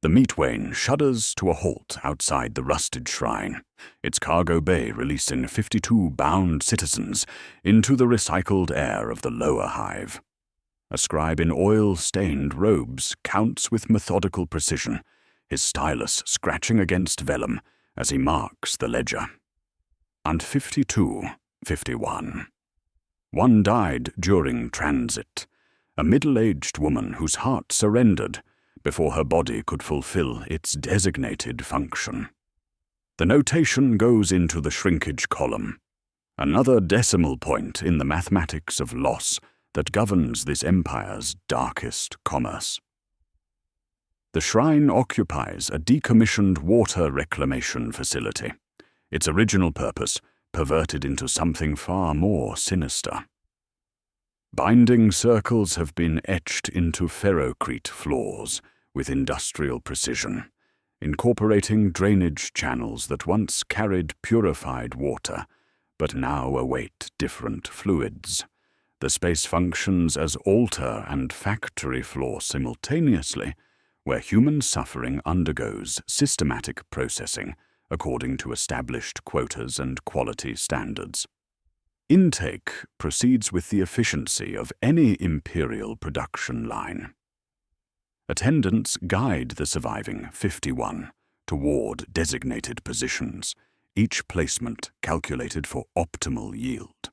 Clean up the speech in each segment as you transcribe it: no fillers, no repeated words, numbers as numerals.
The meatwain shudders to a halt outside the rusted shrine, its cargo bay releasing 52 bound citizens into the recycled air of the lower hive. A scribe in oil-stained robes counts with methodical precision, his stylus scratching against vellum as he marks the ledger. And 51. One died during transit, a middle-aged woman whose heart surrendered before her body could fulfill its designated function. The notation goes into the shrinkage column, another decimal point in the mathematics of loss that governs this empire's darkest commerce. The shrine occupies a decommissioned water reclamation facility, its original purpose perverted into something far more sinister. Binding circles have been etched into ferrocrete floors with industrial precision, incorporating drainage channels that once carried purified water, but now await different fluids. The space functions as altar and factory floor simultaneously, where human suffering undergoes systematic processing according to established quotas and quality standards. Intake proceeds with the efficiency of any imperial production line. Attendants guide the surviving 51 toward designated positions, each placement calculated for optimal yield.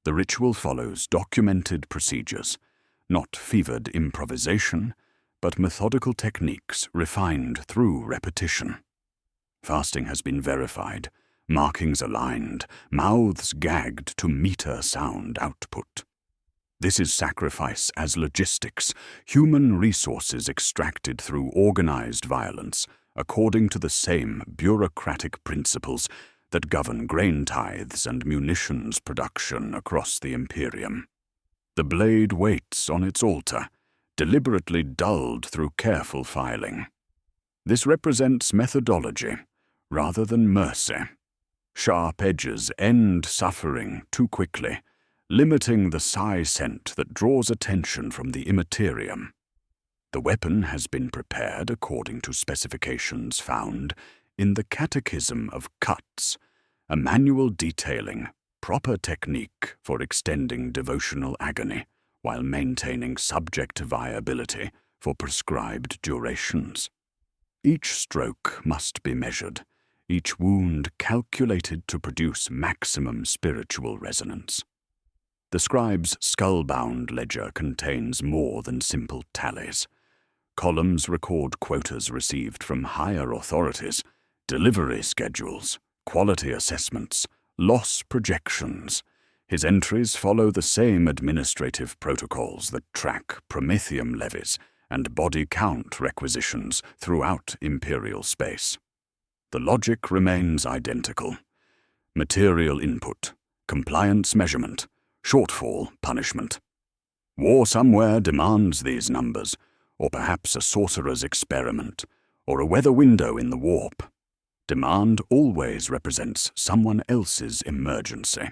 The ritual follows documented procedures, not fevered improvisation, but methodical techniques refined through repetition. Fasting has been verified, markings aligned, mouths gagged to meter sound output. This is sacrifice as logistics, human resources extracted through organized violence, according to the same bureaucratic principles that govern grain tithes and munitions production across the Imperium. The blade waits on its altar, deliberately dulled through careful filing. This represents methodology, rather than mercy. Sharp edges end suffering too quickly, limiting the psi scent that draws attention from the immaterium. The weapon has been prepared according to specifications found in the Catechism of Cuts, a manual detailing proper technique for extending devotional agony while maintaining subject viability for prescribed durations. Each stroke must be measured, each wound calculated to produce maximum spiritual resonance. The scribe's skull-bound ledger contains more than simple tallies. Columns record quotas received from higher authorities, delivery schedules, quality assessments, loss projections. His entries follow the same administrative protocols that track promethium levies and body count requisitions throughout imperial space. The logic remains identical. Material input, compliance measurement, shortfall punishment. War somewhere demands these numbers, or perhaps a sorcerer's experiment, or a weather window in the warp. Demand always represents someone else's emergency.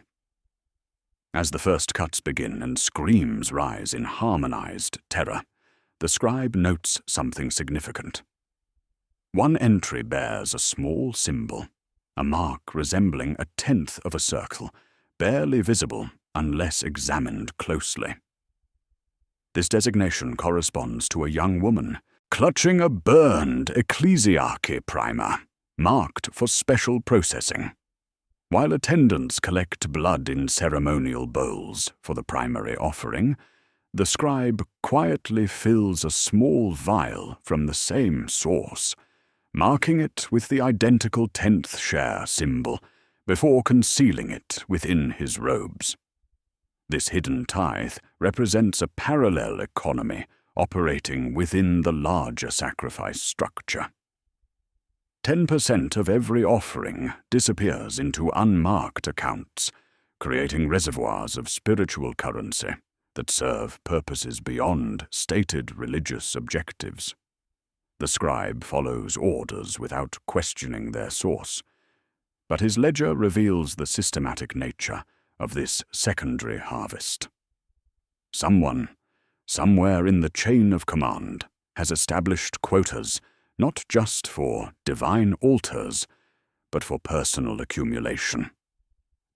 As the first cuts begin and screams rise in harmonized terror, the scribe notes something significant. One entry bears a small symbol, a mark resembling 1/10 of a circle, barely visible unless examined closely. This designation corresponds to a young woman clutching a burned ecclesiarchy primer, marked for special processing. While attendants collect blood in ceremonial bowls for the primary offering, the scribe quietly fills a small vial from the same source, marking it with the identical 10th share symbol before concealing it within his robes. This hidden tithe represents a parallel economy operating within the larger sacrifice structure. 10% of every offering disappears into unmarked accounts, creating reservoirs of spiritual currency that serve purposes beyond stated religious objectives. The scribe follows orders without questioning their source, but his ledger reveals the systematic nature of this secondary harvest. Someone, somewhere in the chain of command, has established quotas not just for divine altars, but for personal accumulation.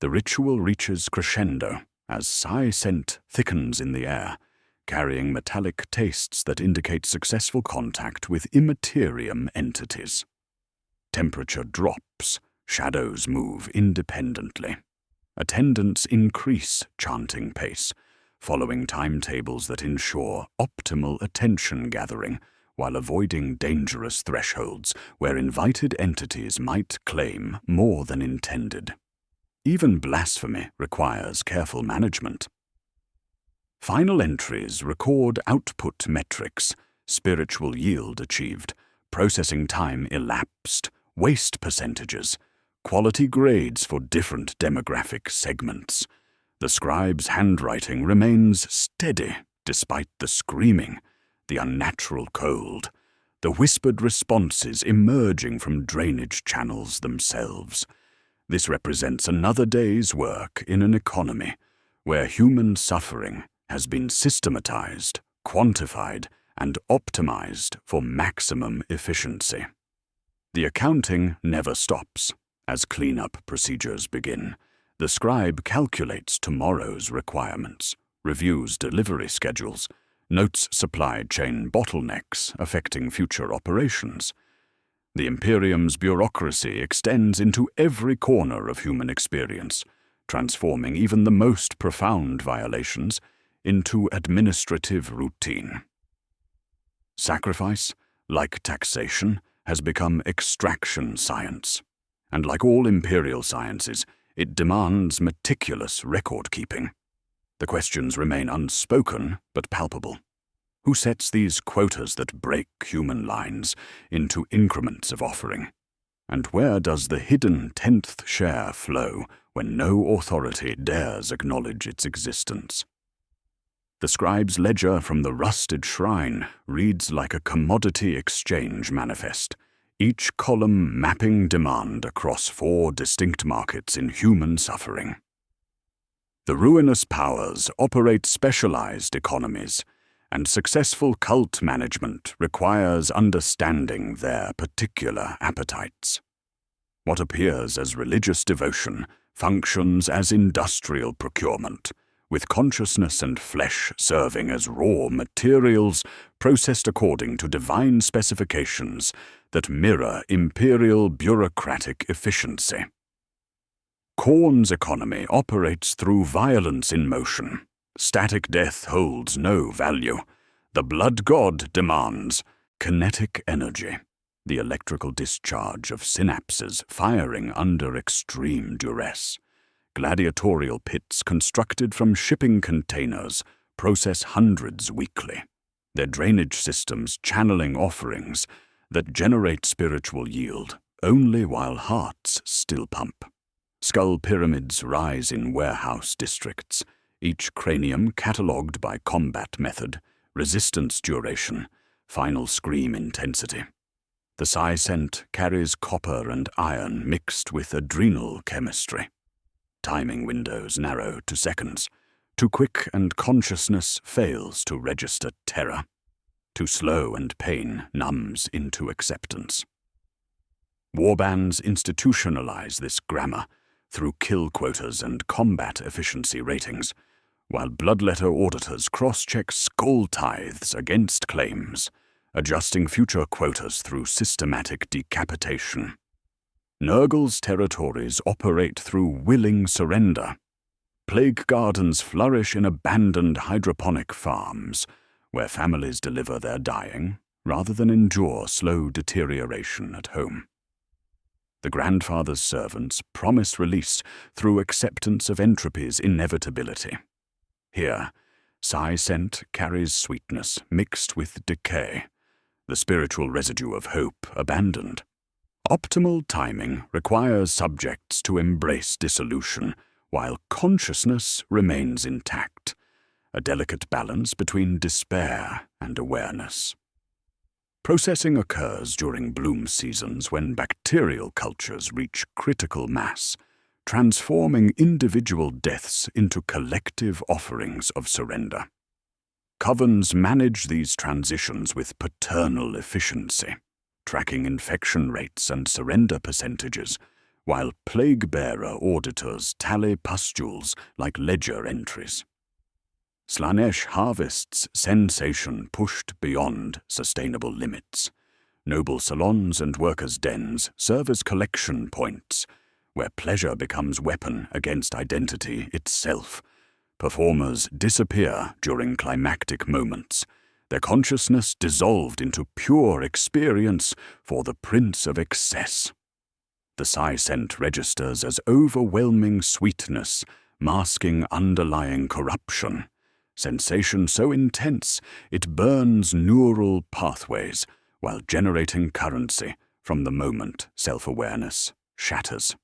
The ritual reaches crescendo as scent thickens in the air, carrying metallic tastes that indicate successful contact with immaterium entities. Temperature drops, shadows move independently. Attendants increase chanting pace, following timetables that ensure optimal attention gathering while avoiding dangerous thresholds where invited entities might claim more than intended. Even blasphemy requires careful management. Final entries record output metrics, spiritual yield achieved, processing time elapsed, waste percentages, quality grades for different demographic segments. The scribe's handwriting remains steady despite the screaming, the unnatural cold, the whispered responses emerging from drainage channels themselves. This represents another day's work in an economy where human suffering has been systematized, quantified, and optimized for maximum efficiency. The accounting never stops. As cleanup procedures begin, the scribe calculates tomorrow's requirements, reviews delivery schedules, notes supply chain bottlenecks affecting future operations. The Imperium's bureaucracy extends into every corner of human experience, transforming even the most profound violations into administrative routine. Sacrifice, like taxation, has become extraction science, and like all imperial sciences, it demands meticulous record-keeping. The questions remain unspoken but palpable. Who sets these quotas that break human lines into increments of offering? And where does the hidden 10th share flow when no authority dares acknowledge its existence? The scribe's ledger from the rusted shrine reads like a commodity exchange manifest, each column mapping demand across 4 distinct markets in human suffering. The ruinous powers operate specialized economies, and successful cult management requires understanding their particular appetites. What appears as religious devotion functions as industrial procurement, with consciousness and flesh serving as raw materials processed according to divine specifications that mirror imperial bureaucratic efficiency. Khorne's economy operates through violence in motion. Static death holds no value. The blood god demands kinetic energy, the electrical discharge of synapses firing under extreme duress. Gladiatorial pits constructed from shipping containers process hundreds weekly, their drainage systems channeling offerings that generate spiritual yield only while hearts still pump. Skull pyramids rise in warehouse districts, each cranium catalogued by combat method, resistance duration, final scream intensity. The scent carries copper and iron mixed with adrenal chemistry. Timing windows narrow to seconds. Too quick and consciousness fails to register terror. Too slow and pain numbs into acceptance. Warbands institutionalize this grammar through kill quotas and combat efficiency ratings, while bloodletter auditors cross-check skull tithes against claims, adjusting future quotas through systematic decapitation. Nurgle's territories operate through willing surrender. Plague gardens flourish in abandoned hydroponic farms, where families deliver their dying rather than endure slow deterioration at home. The grandfather's servants promise release through acceptance of entropy's inevitability. Here, scent carries sweetness mixed with decay, the spiritual residue of hope abandoned. Optimal timing requires subjects to embrace dissolution while consciousness remains intact, a delicate balance between despair and awareness. Processing occurs during bloom seasons when bacterial cultures reach critical mass, transforming individual deaths into collective offerings of surrender. Covens manage these transitions with paternal efficiency, tracking infection rates and surrender percentages, while plague-bearer auditors tally pustules like ledger entries. Slaanesh harvests sensation pushed beyond sustainable limits. Noble salons and workers' dens serve as collection points, where pleasure becomes weapon against identity itself. Performers disappear during climactic moments, their consciousness dissolved into pure experience for the Prince of Excess. The Tzeentch registers as overwhelming sweetness, masking underlying corruption. Sensation so intense it burns neural pathways while generating currency from the moment self-awareness shatters.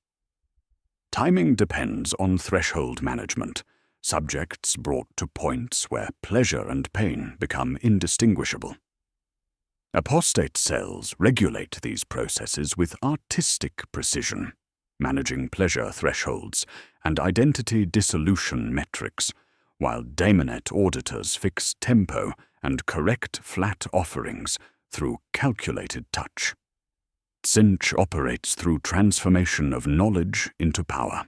Timing depends on threshold management, subjects brought to points where pleasure and pain become indistinguishable. Apostate cells regulate these processes with artistic precision, managing pleasure thresholds and identity dissolution metrics, while daemonet auditors fix tempo and correct flat offerings through calculated touch. Tzeentch operates through transformation of knowledge into power.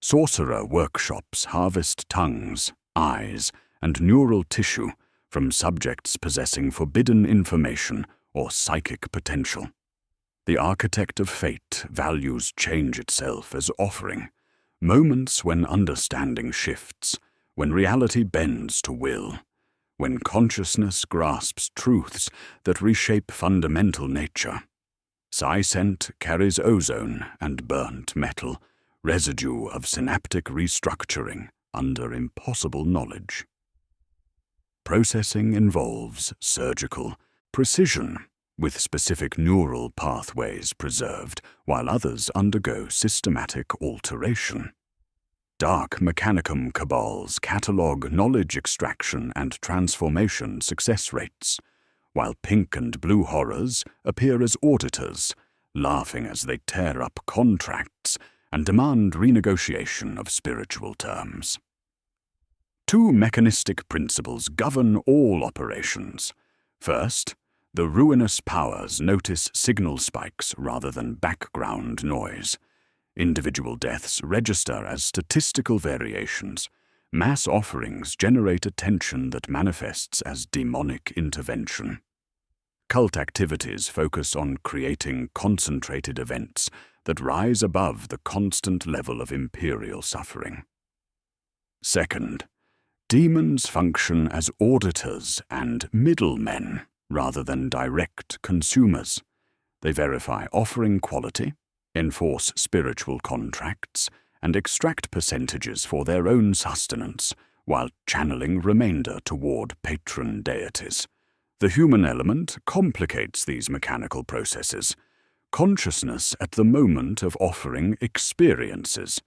Sorcerer workshops harvest tongues, eyes, and neural tissue from subjects possessing forbidden information or psychic potential. The architect of fate values change itself as offering, moments when understanding shifts, when reality bends to will, when consciousness grasps truths that reshape fundamental nature. Tzeentch carries ozone and burnt metal, residue of synaptic restructuring under impossible knowledge. Processing involves surgical precision, with specific neural pathways preserved, while others undergo systematic alteration. Dark Mechanicum cabals catalogue knowledge extraction and transformation success rates, while pink and blue horrors appear as auditors, laughing as they tear up contracts and demand renegotiation of spiritual terms. Two mechanistic principles govern all operations. First, the ruinous powers notice signal spikes rather than background noise. Individual deaths register as statistical variations. Mass offerings generate attention that manifests as demonic intervention. Cult activities focus on creating concentrated events that rise above the constant level of imperial suffering. Second, demons function as auditors and middlemen rather than direct consumers. They verify offering quality, enforce spiritual contracts, and extract percentages for their own sustenance, while channeling remainder toward patron deities. The human element complicates these mechanical processes. Consciousness at the moment of offering experiences.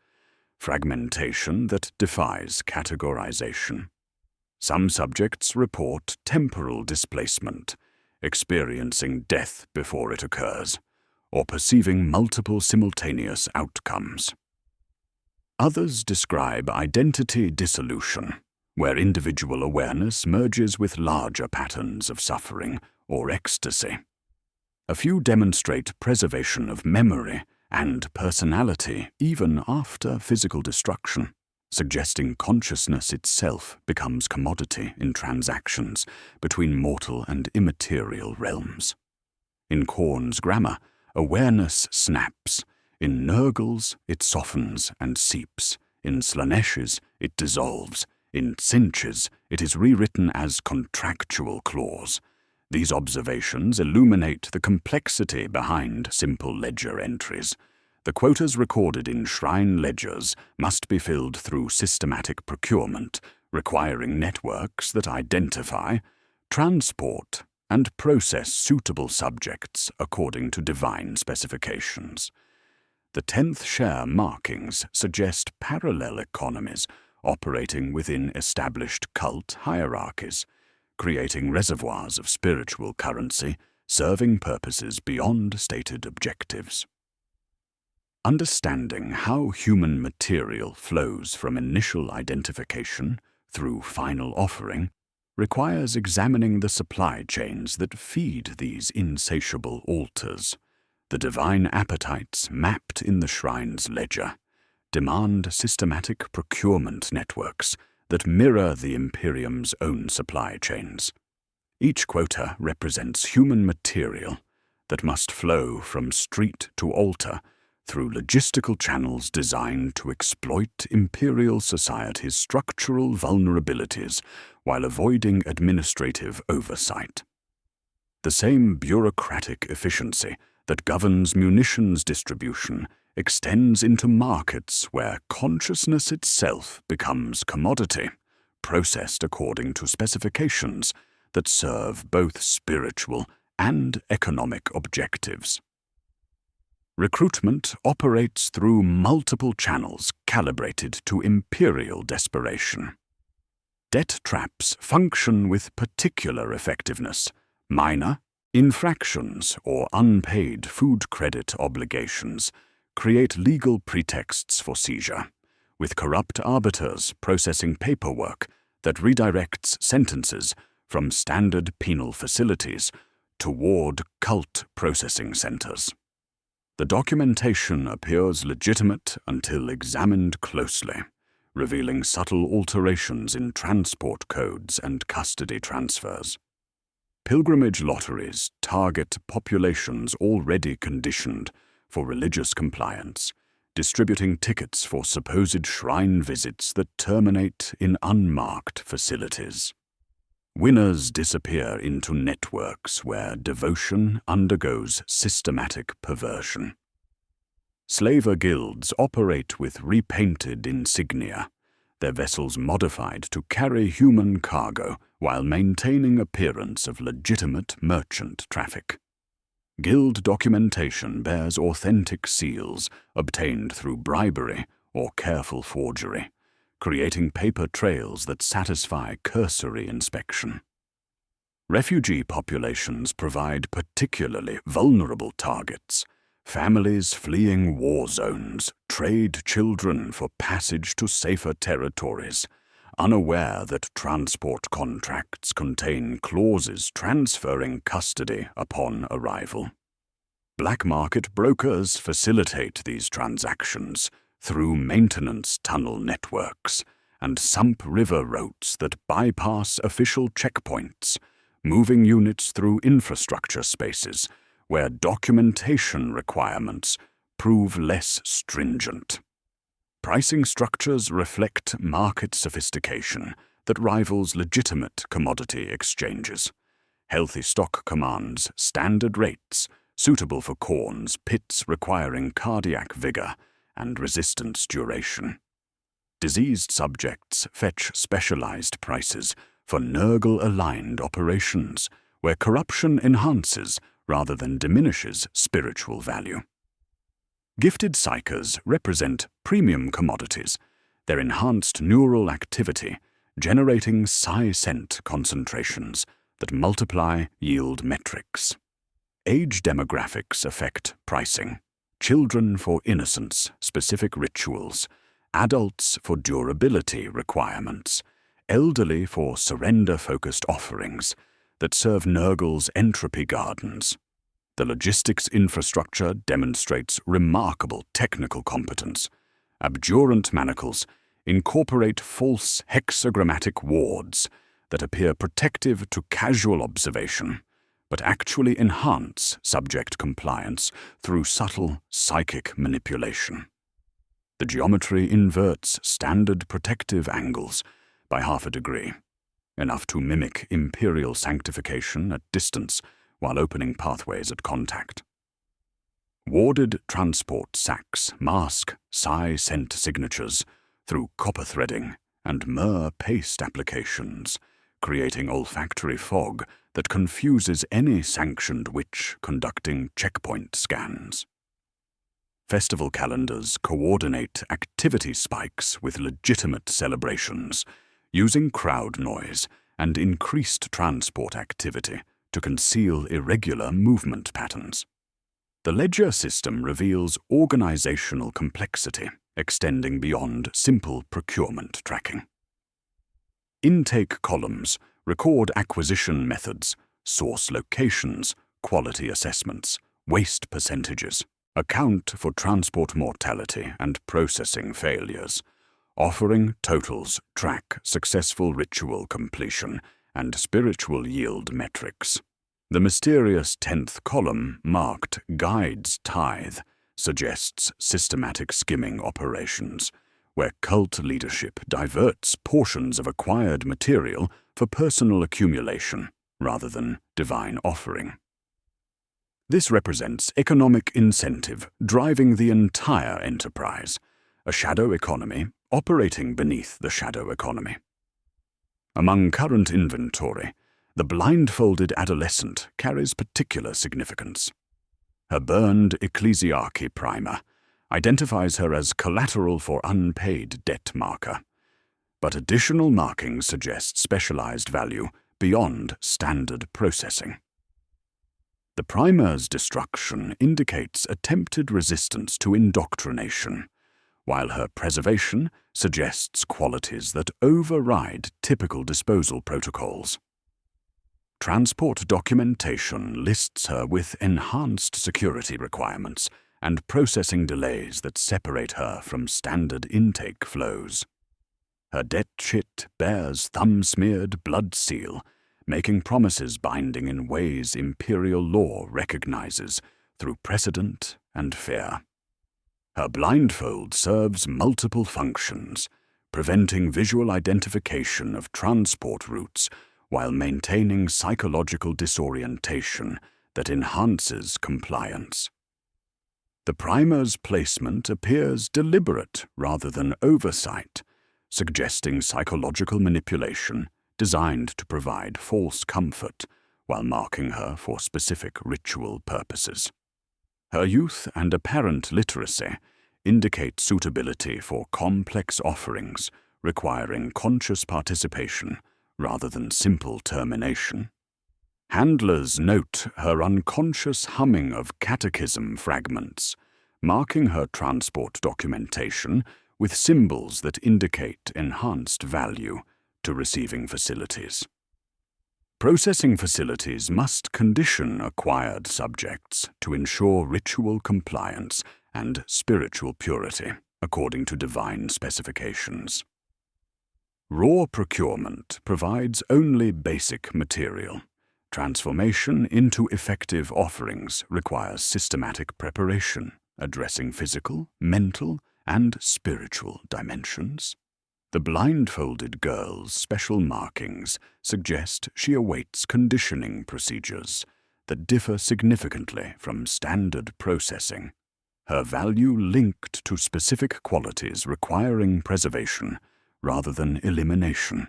Fragmentation that defies categorization. Some subjects report temporal displacement, experiencing death before it occurs, or perceiving multiple simultaneous outcomes. Others describe identity dissolution, where individual awareness merges with larger patterns of suffering or ecstasy. A few demonstrate preservation of memory and personality even after physical destruction, suggesting consciousness itself becomes commodity in transactions between mortal and immaterial realms. In Khorne's grammar, awareness snaps. In Nurgle's, it softens and seeps. In Slaanesh's, it dissolves. In Tzeentch's, it is rewritten as contractual clause. These observations illuminate the complexity behind simple ledger entries. The quotas recorded in shrine ledgers must be filled through systematic procurement, requiring networks that identify, transport, and process suitable subjects according to divine specifications. The 10th share markings suggest parallel economies operating within established cult hierarchies, creating reservoirs of spiritual currency serving purposes beyond stated objectives. Understanding how human material flows from initial identification through final offering requires examining the supply chains that feed these insatiable altars. The divine appetites mapped in the shrine's ledger demand systematic procurement networks that mirror the Imperium's own supply chains. Each quota represents human material that must flow from street to altar through logistical channels designed to exploit Imperial society's structural vulnerabilities while avoiding administrative oversight. The same bureaucratic efficiency that governs munitions distribution extends into markets where consciousness itself becomes commodity, processed according to specifications that serve both spiritual and economic objectives. Recruitment operates through multiple channels calibrated to Imperial desperation. Debt traps function with particular effectiveness. Minor infractions or unpaid food credit obligations create legal pretexts for seizure, with corrupt arbiters processing paperwork that redirects sentences from standard penal facilities toward cult processing centers. The documentation appears legitimate until examined closely, revealing subtle alterations in transport codes and custody transfers. Pilgrimage lotteries target populations already conditioned for religious compliance, distributing tickets for supposed shrine visits that terminate in unmarked facilities. Winners disappear into networks where devotion undergoes systematic perversion. Slaver guilds operate with repainted insignia, their vessels modified to carry human cargo while maintaining appearance of legitimate merchant traffic. Guild documentation bears authentic seals obtained through bribery or careful forgery, creating paper trails that satisfy cursory inspection. Refugee populations provide particularly vulnerable targets. Families fleeing war zones trade children for passage to safer territories, unaware that transport contracts contain clauses transferring custody upon arrival. Black market brokers facilitate these transactions through maintenance tunnel networks and sump river routes that bypass official checkpoints, moving units through infrastructure spaces where documentation requirements prove less stringent. Pricing structures reflect market sophistication that rivals legitimate commodity exchanges. Healthy stock commands standard rates suitable for Khorne's pits requiring cardiac vigor and resistance duration. Diseased subjects fetch specialized prices for Nurgle-aligned operations, where corruption enhances rather than diminishes spiritual value. Gifted psychers represent premium commodities, their enhanced neural activity generating psi-scent concentrations that multiply yield metrics. Age demographics affect pricing. Children for innocence-specific rituals, adults for durability requirements, elderly for surrender-focused offerings that serve Nurgle's entropy gardens. The logistics infrastructure demonstrates remarkable technical competence. Abjurant manacles incorporate false hexagrammatic wards that appear protective to casual observation, but actually enhance subject compliance through subtle psychic manipulation. The geometry inverts standard protective angles by half a degree, enough to mimic imperial sanctification at distance while opening pathways at contact. Warded transport sacks mask psi-scent signatures through copper threading and myrrh paste applications, creating olfactory fog that confuses any sanctioned witch conducting checkpoint scans. Festival calendars coordinate activity spikes with legitimate celebrations, using crowd noise and increased transport activity to conceal irregular movement patterns. The ledger system reveals organizational complexity extending beyond simple procurement tracking. Intake columns record acquisition methods, source locations, quality assessments, waste percentages, account for transport mortality and processing failures, offering totals, track successful ritual completion, and spiritual yield metrics. The mysterious 10th column, marked Guides Tithe, suggests systematic skimming operations, where cult leadership diverts portions of acquired material for personal accumulation rather than divine offering. This represents economic incentive driving the entire enterprise, a shadow economy operating beneath the shadow economy. Among current inventory, the blindfolded adolescent carries particular significance. Her burned ecclesiarchy primer identifies her as collateral for unpaid debt marker, but additional markings suggest specialized value beyond standard processing. The primer's destruction indicates attempted resistance to indoctrination, while her preservation suggests qualities that override typical disposal protocols. Transport documentation lists her with enhanced security requirements and processing delays that separate her from standard intake flows. Her debt sheet bears thumb-smeared blood seal, making promises binding in ways imperial law recognizes through precedent and fear. Her blindfold serves multiple functions, preventing visual identification of transport routes while maintaining psychological disorientation that enhances compliance. The primer's placement appears deliberate rather than oversight, suggesting psychological manipulation designed to provide false comfort while marking her for specific ritual purposes. Her youth and apparent literacy indicate suitability for complex offerings requiring conscious participation rather than simple termination. Handlers note her unconscious humming of catechism fragments, marking her transport documentation with symbols that indicate enhanced value to receiving facilities. Processing facilities must condition acquired subjects to ensure ritual compliance and spiritual purity, according to divine specifications. Raw procurement provides only basic material. Transformation into effective offerings requires systematic preparation, addressing physical, mental, and spiritual dimensions. The blindfolded girl's special markings suggest she awaits conditioning procedures that differ significantly from standard processing, her value linked to specific qualities requiring preservation rather than elimination.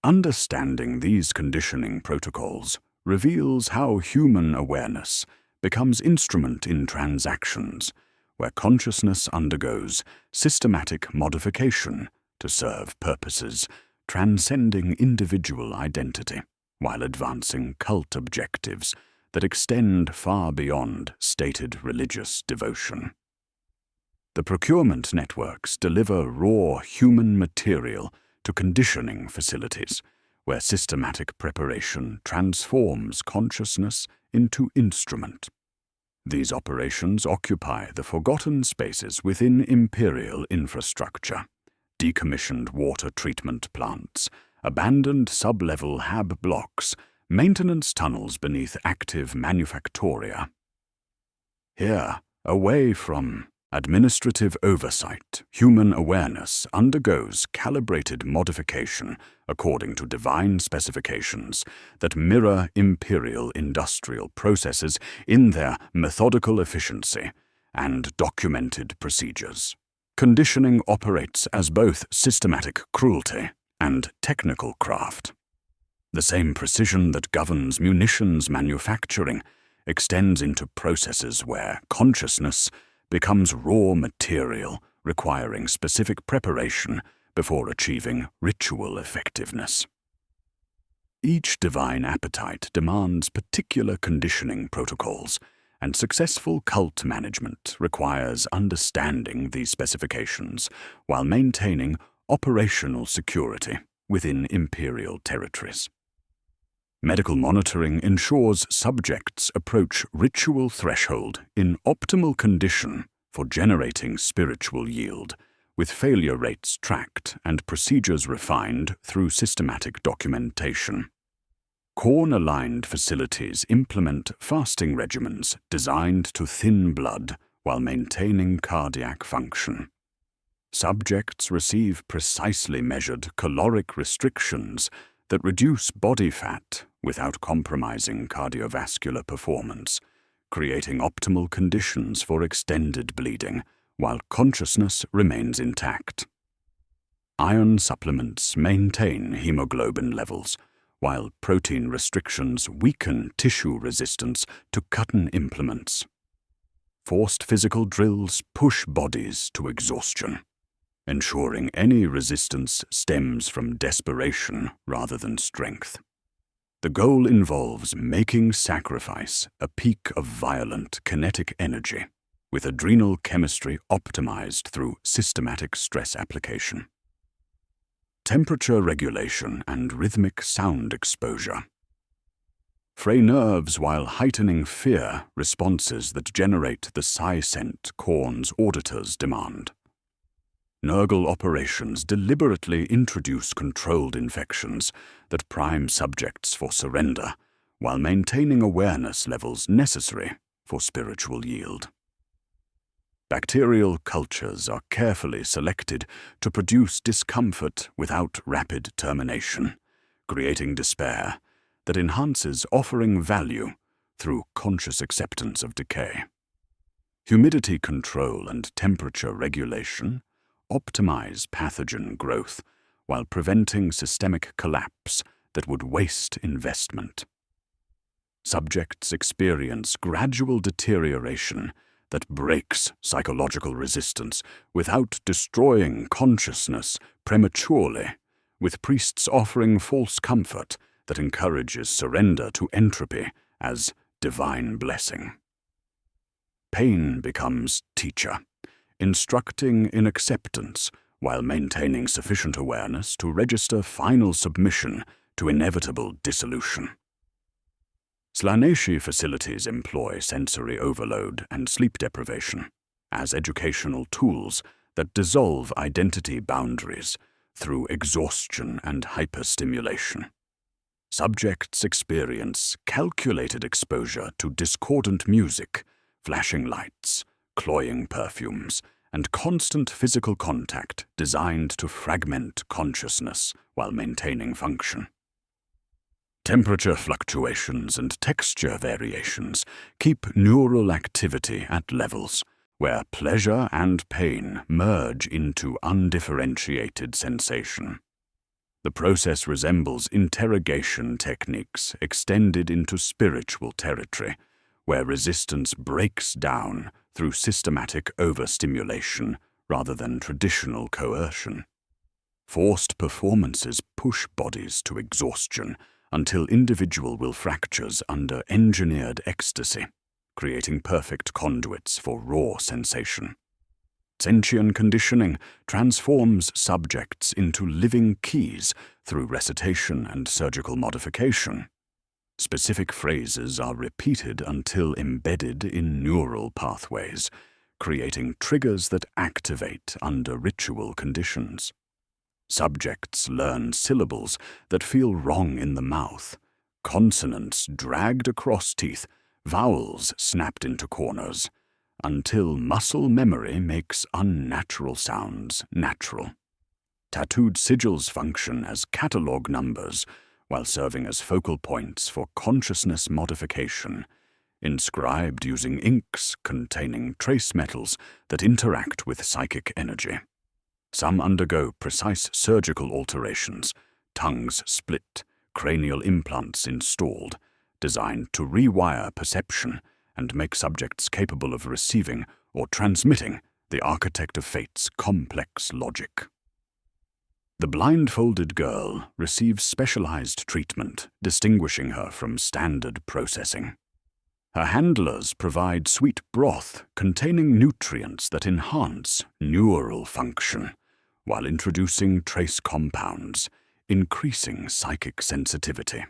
Understanding these conditioning protocols reveals how human awareness becomes instrument in transactions where consciousness undergoes systematic modification to serve purposes transcending individual identity while advancing cult objectives that extend far beyond stated religious devotion. The procurement networks deliver raw human material to conditioning facilities, where systematic preparation transforms consciousness into instrument. These operations occupy the forgotten spaces within imperial infrastructure, decommissioned water treatment plants, abandoned sub-level hab blocks, maintenance tunnels beneath active manufactoria. Here, away from administrative oversight, human awareness undergoes calibrated modification according to divine specifications that mirror imperial industrial processes in their methodical efficiency and documented procedures. Conditioning operates as both systematic cruelty and technical craft. The same precision that governs munitions manufacturing extends into processes where consciousness becomes raw material requiring specific preparation before achieving ritual effectiveness. Each divine appetite demands particular conditioning protocols, and successful cult management requires understanding these specifications while maintaining operational security within Imperial territories. Medical monitoring ensures subjects approach ritual threshold in optimal condition for generating spiritual yield, with failure rates tracked and procedures refined through systematic documentation. Khorne-aligned facilities implement fasting regimens designed to thin blood while maintaining cardiac function. Subjects receive precisely measured caloric restrictions that reduce body fat without compromising cardiovascular performance, creating optimal conditions for extended bleeding while consciousness remains intact. Iron supplements maintain hemoglobin levels, while protein restrictions weaken tissue resistance to cut-in implements. Forced physical drills push bodies to exhaustion, ensuring any resistance stems from desperation rather than strength. The goal involves making sacrifice a peak of violent kinetic energy, with adrenal chemistry optimized through systematic stress application. Temperature regulation and rhythmic sound exposure. Fray nerves while heightening fear responses that generate the psi-scent Khorne's auditors demand. Nurgle operations deliberately introduce controlled infections that prime subjects for surrender, while maintaining awareness levels necessary for spiritual yield. Bacterial cultures are carefully selected to produce discomfort without rapid termination, creating despair that enhances offering value through conscious acceptance of decay. Humidity control and temperature regulation optimize pathogen growth while preventing systemic collapse that would waste investment. Subjects experience gradual deterioration that breaks psychological resistance without destroying consciousness prematurely, with priests offering false comfort that encourages surrender to entropy as divine blessing. Pain becomes teacher, instructing in acceptance while maintaining sufficient awareness to register final submission to inevitable dissolution. Slaanesh facilities employ sensory overload and sleep deprivation as educational tools that dissolve identity boundaries through exhaustion and hyperstimulation. Subjects experience calculated exposure to discordant music, flashing lights, cloying perfumes, and constant physical contact designed to fragment consciousness while maintaining function. Temperature fluctuations and texture variations keep neural activity at levels where pleasure and pain merge into undifferentiated sensation. The process resembles interrogation techniques extended into spiritual territory, where resistance breaks down through systematic overstimulation rather than traditional coercion. Forced performances push bodies to exhaustion until individual will fractures under engineered ecstasy, creating perfect conduits for raw sensation. Tzeentchian conditioning transforms subjects into living keys through recitation and surgical modification. Specific phrases are repeated until embedded in neural pathways, creating triggers that activate under ritual conditions. Subjects learn syllables that feel wrong in the mouth, consonants dragged across teeth, vowels snapped into corners, until muscle memory makes unnatural sounds natural. Tattooed sigils function as catalog numbers while serving as focal points for consciousness modification, inscribed using inks containing trace metals that interact with psychic energy. Some undergo precise surgical alterations, tongues split, cranial implants installed, designed to rewire perception and make subjects capable of receiving or transmitting the architect of fate's complex logic. The blindfolded girl receives specialized treatment, distinguishing her from standard processing. Her handlers provide sweet broth containing nutrients that enhance neural function, while introducing trace compounds, increasing psychic sensitivity.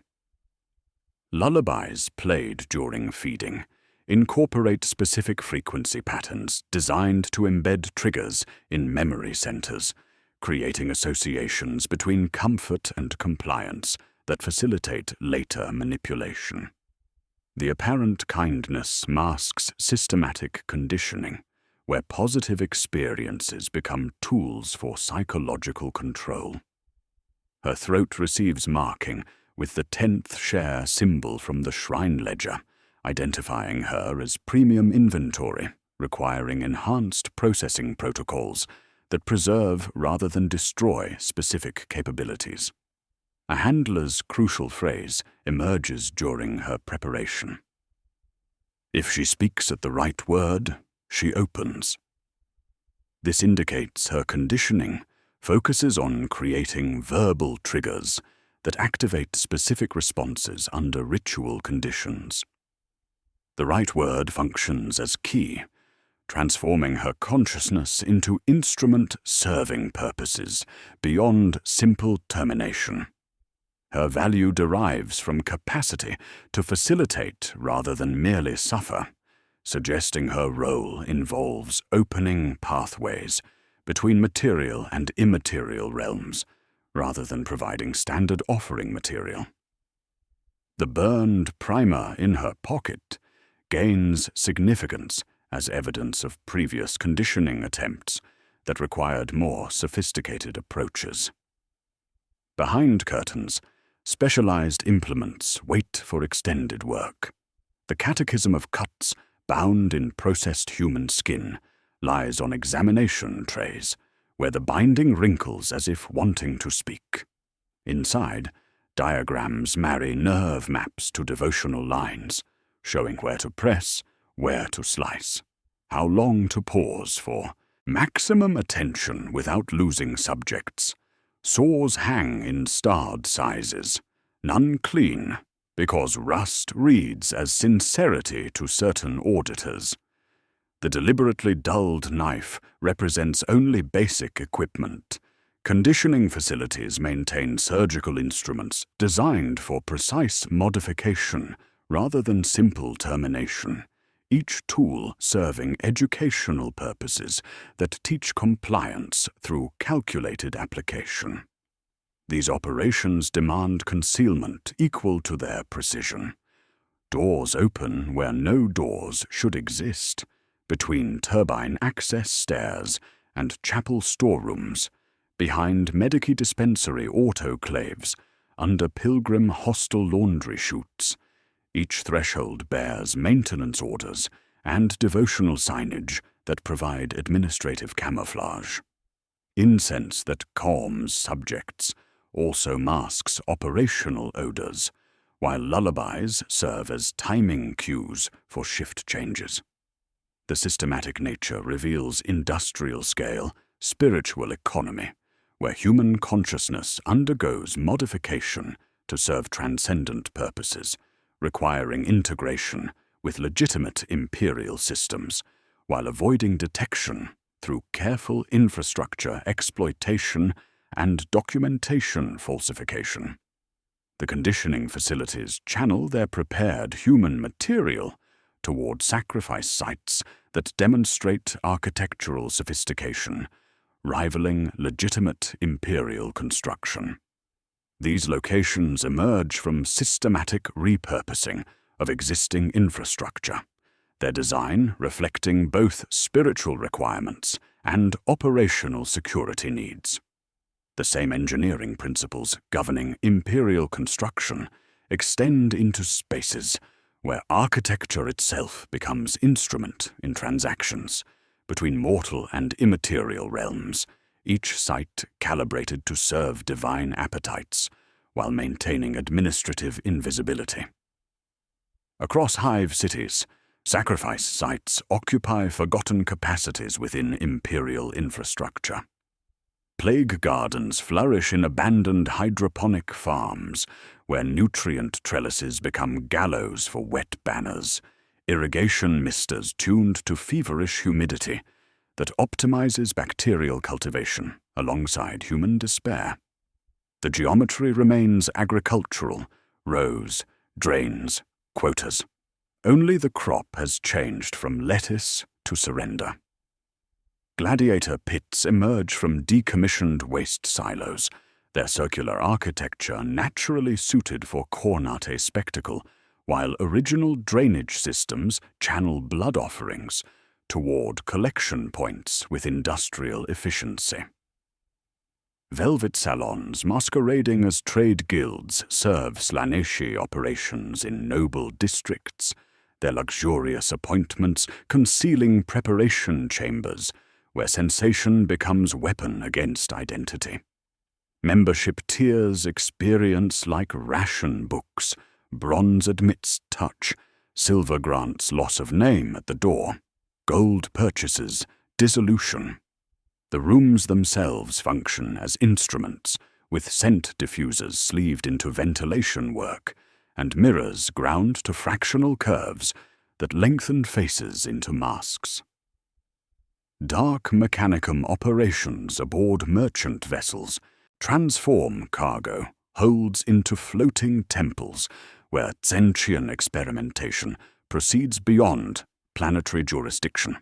Lullabies played during feeding incorporate specific frequency patterns designed to embed triggers in memory centers, creating associations between comfort and compliance that facilitate later manipulation. The apparent kindness masks systematic conditioning, where positive experiences become tools for psychological control. Her throat receives marking with the 10th share symbol from the shrine ledger, identifying her as premium inventory, requiring enhanced processing protocols that preserve rather than destroy specific capabilities. A handler's crucial phrase emerges during her preparation. If she speaks at the right word, she opens. This indicates her conditioning focuses on creating verbal triggers that activate specific responses under ritual conditions. The right word functions as key, transforming her consciousness into instrument serving purposes beyond simple termination. Her value derives from capacity to facilitate rather than merely suffer, suggesting her role involves opening pathways between material and immaterial realms, rather than providing standard offering material. The burned primer in her pocket gains significance as evidence of previous conditioning attempts that required more sophisticated approaches. Behind curtains, specialized implements wait for extended work. The catechism of cuts bound in processed human skin lies on examination trays, where the binding wrinkles as if wanting to speak. Inside, diagrams marry nerve maps to devotional lines, showing where to press, where to slice, how long to pause for, maximum attention without losing subjects. Saws hang in starred sizes, none clean, because rust reads as sincerity to certain auditors. The deliberately dulled knife represents only basic equipment. Conditioning facilities maintain surgical instruments designed for precise modification rather than simple termination, each tool serving educational purposes that teach compliance through calculated application. These operations demand concealment equal to their precision. Doors open where no doors should exist, between turbine access stairs and chapel storerooms, behind Medici dispensary autoclaves, under pilgrim hostel laundry chutes. Each threshold bears maintenance orders and devotional signage that provide administrative camouflage. Incense that calms subjects also masks operational odors, while lullabies serve as timing cues for shift changes. The systematic nature reveals industrial-scale, spiritual economy, where human consciousness undergoes modification to serve transcendent purposes, requiring integration with legitimate imperial systems, while avoiding detection through careful infrastructure exploitation and documentation falsification. The conditioning facilities channel their prepared human material toward sacrifice sites that demonstrate architectural sophistication, rivaling legitimate imperial construction. These locations emerge from systematic repurposing of existing infrastructure, their design reflecting both spiritual requirements and operational security needs. The same engineering principles governing imperial construction extend into spaces where architecture itself becomes instrument in transactions between mortal and immaterial realms, each site calibrated to serve divine appetites while maintaining administrative invisibility. Across hive cities, sacrifice sites occupy forgotten capacities within imperial infrastructure. Plague gardens flourish in abandoned hydroponic farms, where nutrient trellises become gallows for wet banners, irrigation misters tuned to feverish humidity that optimizes bacterial cultivation alongside human despair. The geometry remains agricultural: rows, drains, quotas. Only the crop has changed from lettuce to surrender. Gladiator pits emerge from decommissioned waste silos, their circular architecture naturally suited for Khorne spectacle, while original drainage systems channel blood offerings toward collection points with industrial efficiency. Velvet salons masquerading as trade guilds serve Slaanesh operations in noble districts, their luxurious appointments concealing preparation chambers where sensation becomes weapon against identity. Membership tiers experience like ration books: bronze admits touch, silver grants loss of name at the door, gold purchases dissolution. The rooms themselves function as instruments, with scent diffusers sleeved into ventilation work, and mirrors ground to fractional curves that lengthen faces into masks. Dark mechanicum operations aboard merchant vessels transform cargo holds into floating temples where Tzeentchian experimentation proceeds beyond planetary jurisdiction.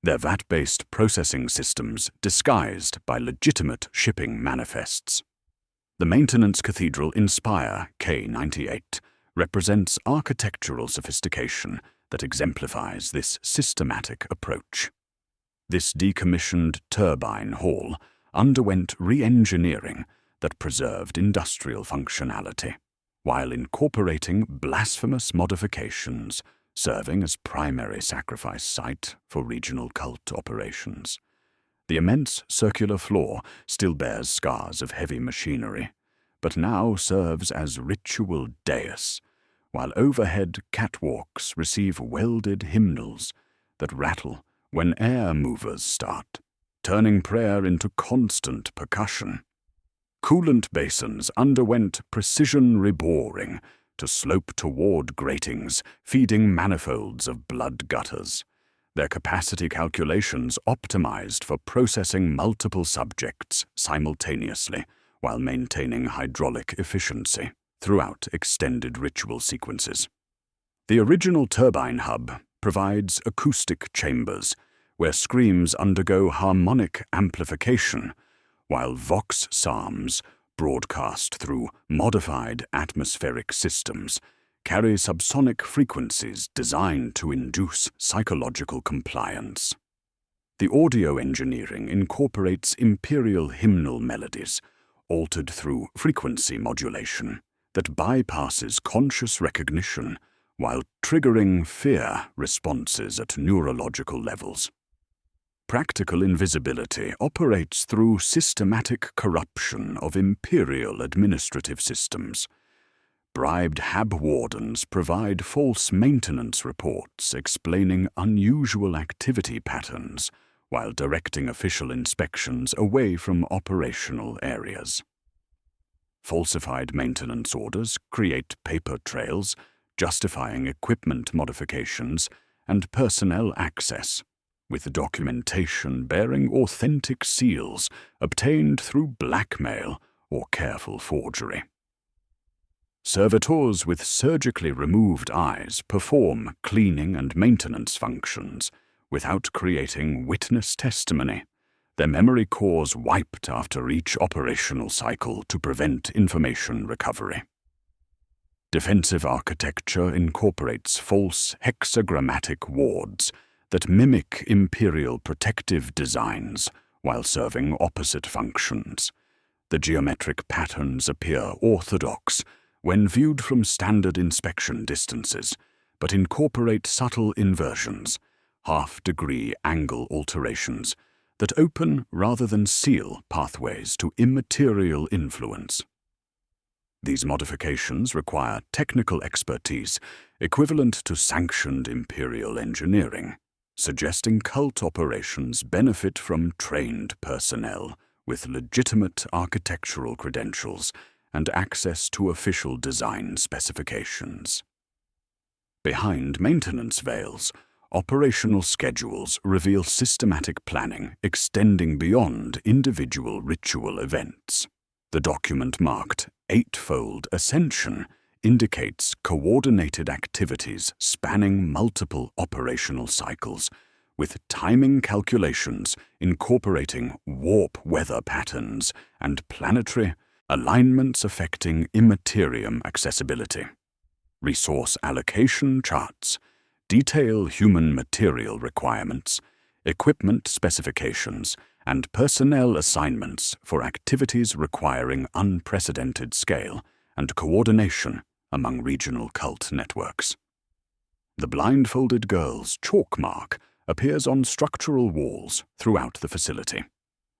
Their VAT-based processing systems disguised by legitimate shipping manifests. The maintenance cathedral in Spire K98 represents architectural sophistication that exemplifies this systematic approach. This decommissioned turbine hall underwent re-engineering that preserved industrial functionality, while incorporating blasphemous modifications serving as primary sacrifice site for regional cult operations. The immense circular floor still bears scars of heavy machinery, but now serves as ritual dais, while overhead catwalks receive welded hymnals that rattle when air movers start, turning prayer into constant percussion. Coolant basins underwent precision reboring to slope toward gratings, feeding manifolds of blood gutters, their capacity calculations optimized for processing multiple subjects simultaneously while maintaining hydraulic efficiency throughout extended ritual sequences. The original turbine hub provides acoustic chambers where screams undergo harmonic amplification, while vox psalms, broadcast through modified atmospheric systems, carry subsonic frequencies designed to induce psychological compliance. The audio engineering incorporates imperial hymnal melodies, altered through frequency modulation, that bypasses conscious recognition while triggering fear responses at neurological levels. Practical invisibility operates through systematic corruption of imperial administrative systems. Bribed hab wardens provide false maintenance reports explaining unusual activity patterns while directing official inspections away from operational areas. Falsified maintenance orders create paper trails, justifying equipment modifications and personnel access, with documentation bearing authentic seals obtained through blackmail or careful forgery. Servitors with surgically removed eyes perform cleaning and maintenance functions without creating witness testimony, their memory cores wiped after each operational cycle to prevent information recovery. Defensive architecture incorporates false hexagrammatic wards that mimic imperial protective designs while serving opposite functions. The geometric patterns appear orthodox when viewed from standard inspection distances, but incorporate subtle inversions, half-degree angle alterations that open rather than seal pathways to immaterial influence. These modifications require technical expertise equivalent to sanctioned imperial engineering, suggesting cult operations benefit from trained personnel with legitimate architectural credentials and access to official design specifications. Behind maintenance veils, operational schedules reveal systematic planning extending beyond individual ritual events. The document marked Eightfold Ascension indicates coordinated activities spanning multiple operational cycles, with timing calculations incorporating warp weather patterns and planetary alignments affecting immaterium accessibility. Resource allocation charts detail human material requirements, equipment specifications, and personnel assignments for activities requiring unprecedented scale and coordination among regional cult networks. The blindfolded girl's chalk mark appears on structural walls throughout the facility,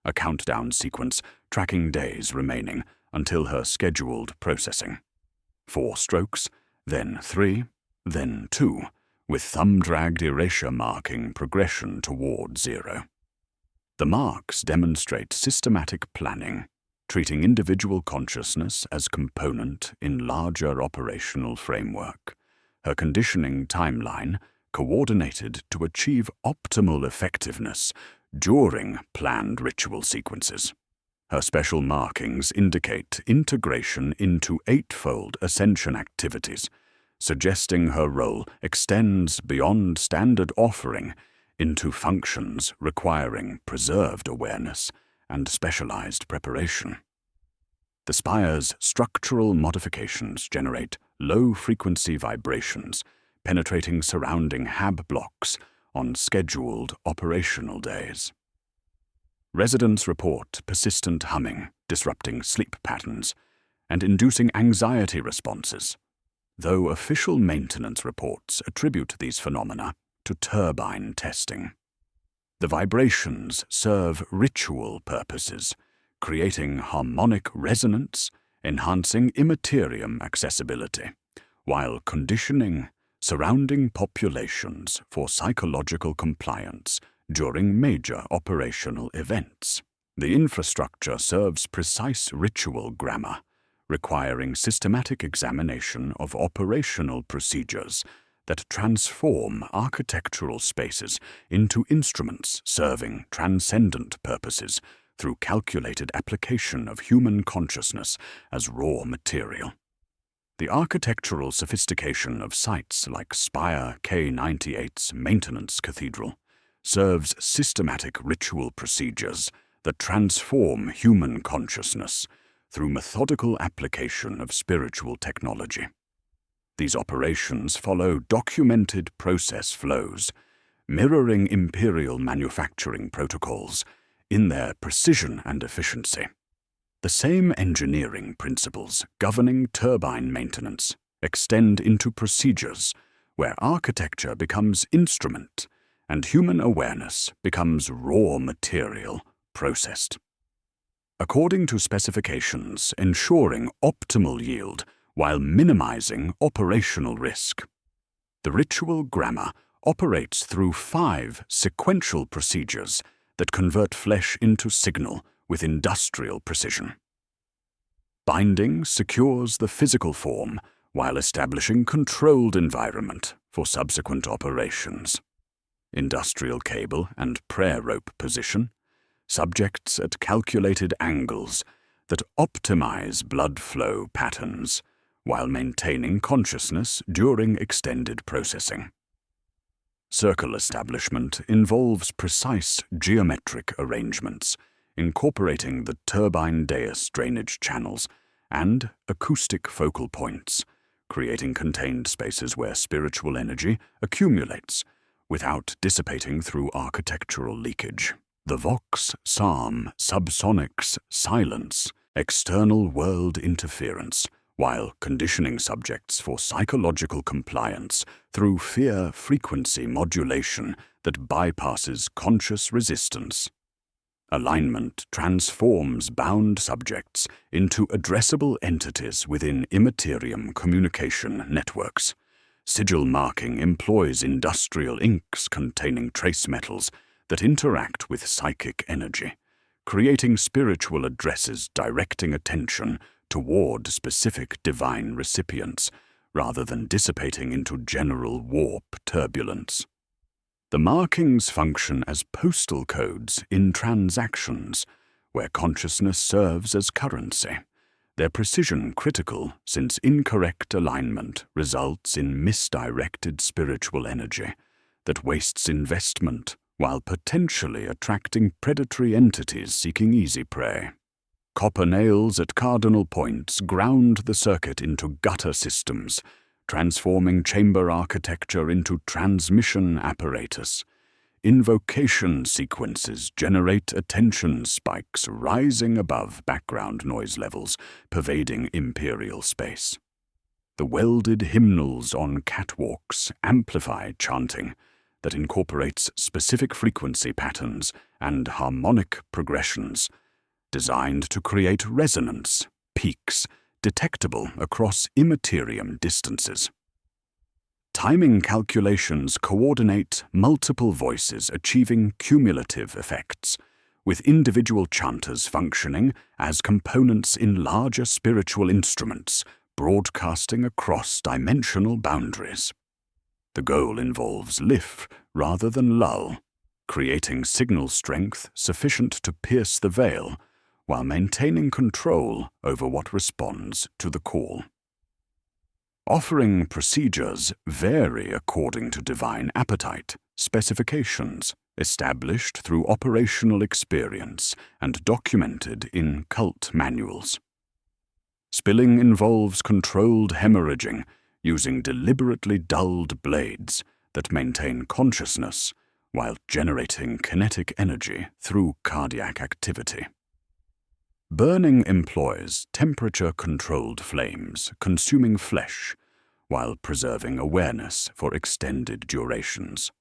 a countdown sequence tracking days remaining until her scheduled processing. 4 strokes, then 3, then 2, with thumb-dragged erasure marking progression toward 0. The marks demonstrate systematic planning, treating individual consciousness as component in larger operational framework. Her conditioning timeline coordinated to achieve optimal effectiveness during planned ritual sequences. Her special markings indicate integration into Eightfold Ascension activities, suggesting her role extends beyond standard offering into functions requiring preserved awareness and specialized preparation. The spire's structural modifications generate low-frequency vibrations, penetrating surrounding hab blocks on scheduled operational days. Residents report persistent humming, disrupting sleep patterns and inducing anxiety responses, though official maintenance reports attribute these phenomena to turbine testing. The vibrations serve ritual purposes, creating harmonic resonance, enhancing immaterium accessibility, while conditioning surrounding populations for psychological compliance during major operational events. The infrastructure serves precise ritual grammar, requiring systematic examination of operational procedures that transform architectural spaces into instruments serving transcendent purposes through calculated application of human consciousness as raw material. The architectural sophistication of sites like Spire K98's Maintenance Cathedral serves systematic ritual procedures that transform human consciousness through methodical application of spiritual technology. These operations follow documented process flows, mirroring imperial manufacturing protocols in their precision and efficiency. The same engineering principles governing turbine maintenance extend into procedures where architecture becomes instrument and human awareness becomes raw material processed. According to specifications, ensuring optimal yield while minimizing operational risk. The ritual grammar operates through 5 sequential procedures that convert flesh into signal with industrial precision. Binding secures the physical form while establishing controlled environment for subsequent operations. Industrial cable and prayer rope position, subjects at calculated angles that optimize blood flow patterns while maintaining consciousness during extended processing. Circle establishment involves precise geometric arrangements, incorporating the turbine dais drainage channels and acoustic focal points, creating contained spaces where spiritual energy accumulates without dissipating through architectural leakage. The Vox Psalm subsonics silence external world interference, while conditioning subjects for psychological compliance through fear frequency modulation that bypasses conscious resistance. Alignment transforms bound subjects into addressable entities within immaterium communication networks. Sigil marking employs industrial inks containing trace metals that interact with psychic energy, creating spiritual addresses directing attention toward specific divine recipients, rather than dissipating into general warp turbulence. The markings function as postal codes in transactions, where consciousness serves as currency. Their precision critical, since incorrect alignment results in misdirected spiritual energy that wastes investment while potentially attracting predatory entities seeking easy prey. Copper nails at cardinal points ground the circuit into gutter systems, transforming chamber architecture into transmission apparatus. Invocation sequences generate attention spikes rising above background noise levels, pervading imperial space. The welded hymnals on catwalks amplify chanting that incorporates specific frequency patterns and harmonic progressions, designed to create resonance, peaks, detectable across immaterium distances. Timing calculations coordinate multiple voices achieving cumulative effects, with individual chanters functioning as components in larger spiritual instruments, broadcasting across dimensional boundaries. The goal involves lift rather than lull, creating signal strength sufficient to pierce the veil, while maintaining control over what responds to the call. Offering procedures vary according to divine appetite, specifications established through operational experience and documented in cult manuals. Spilling involves controlled hemorrhaging using deliberately dulled blades that maintain consciousness while generating kinetic energy through cardiac activity. Burning employs temperature-controlled flames consuming flesh while preserving awareness for extended durations.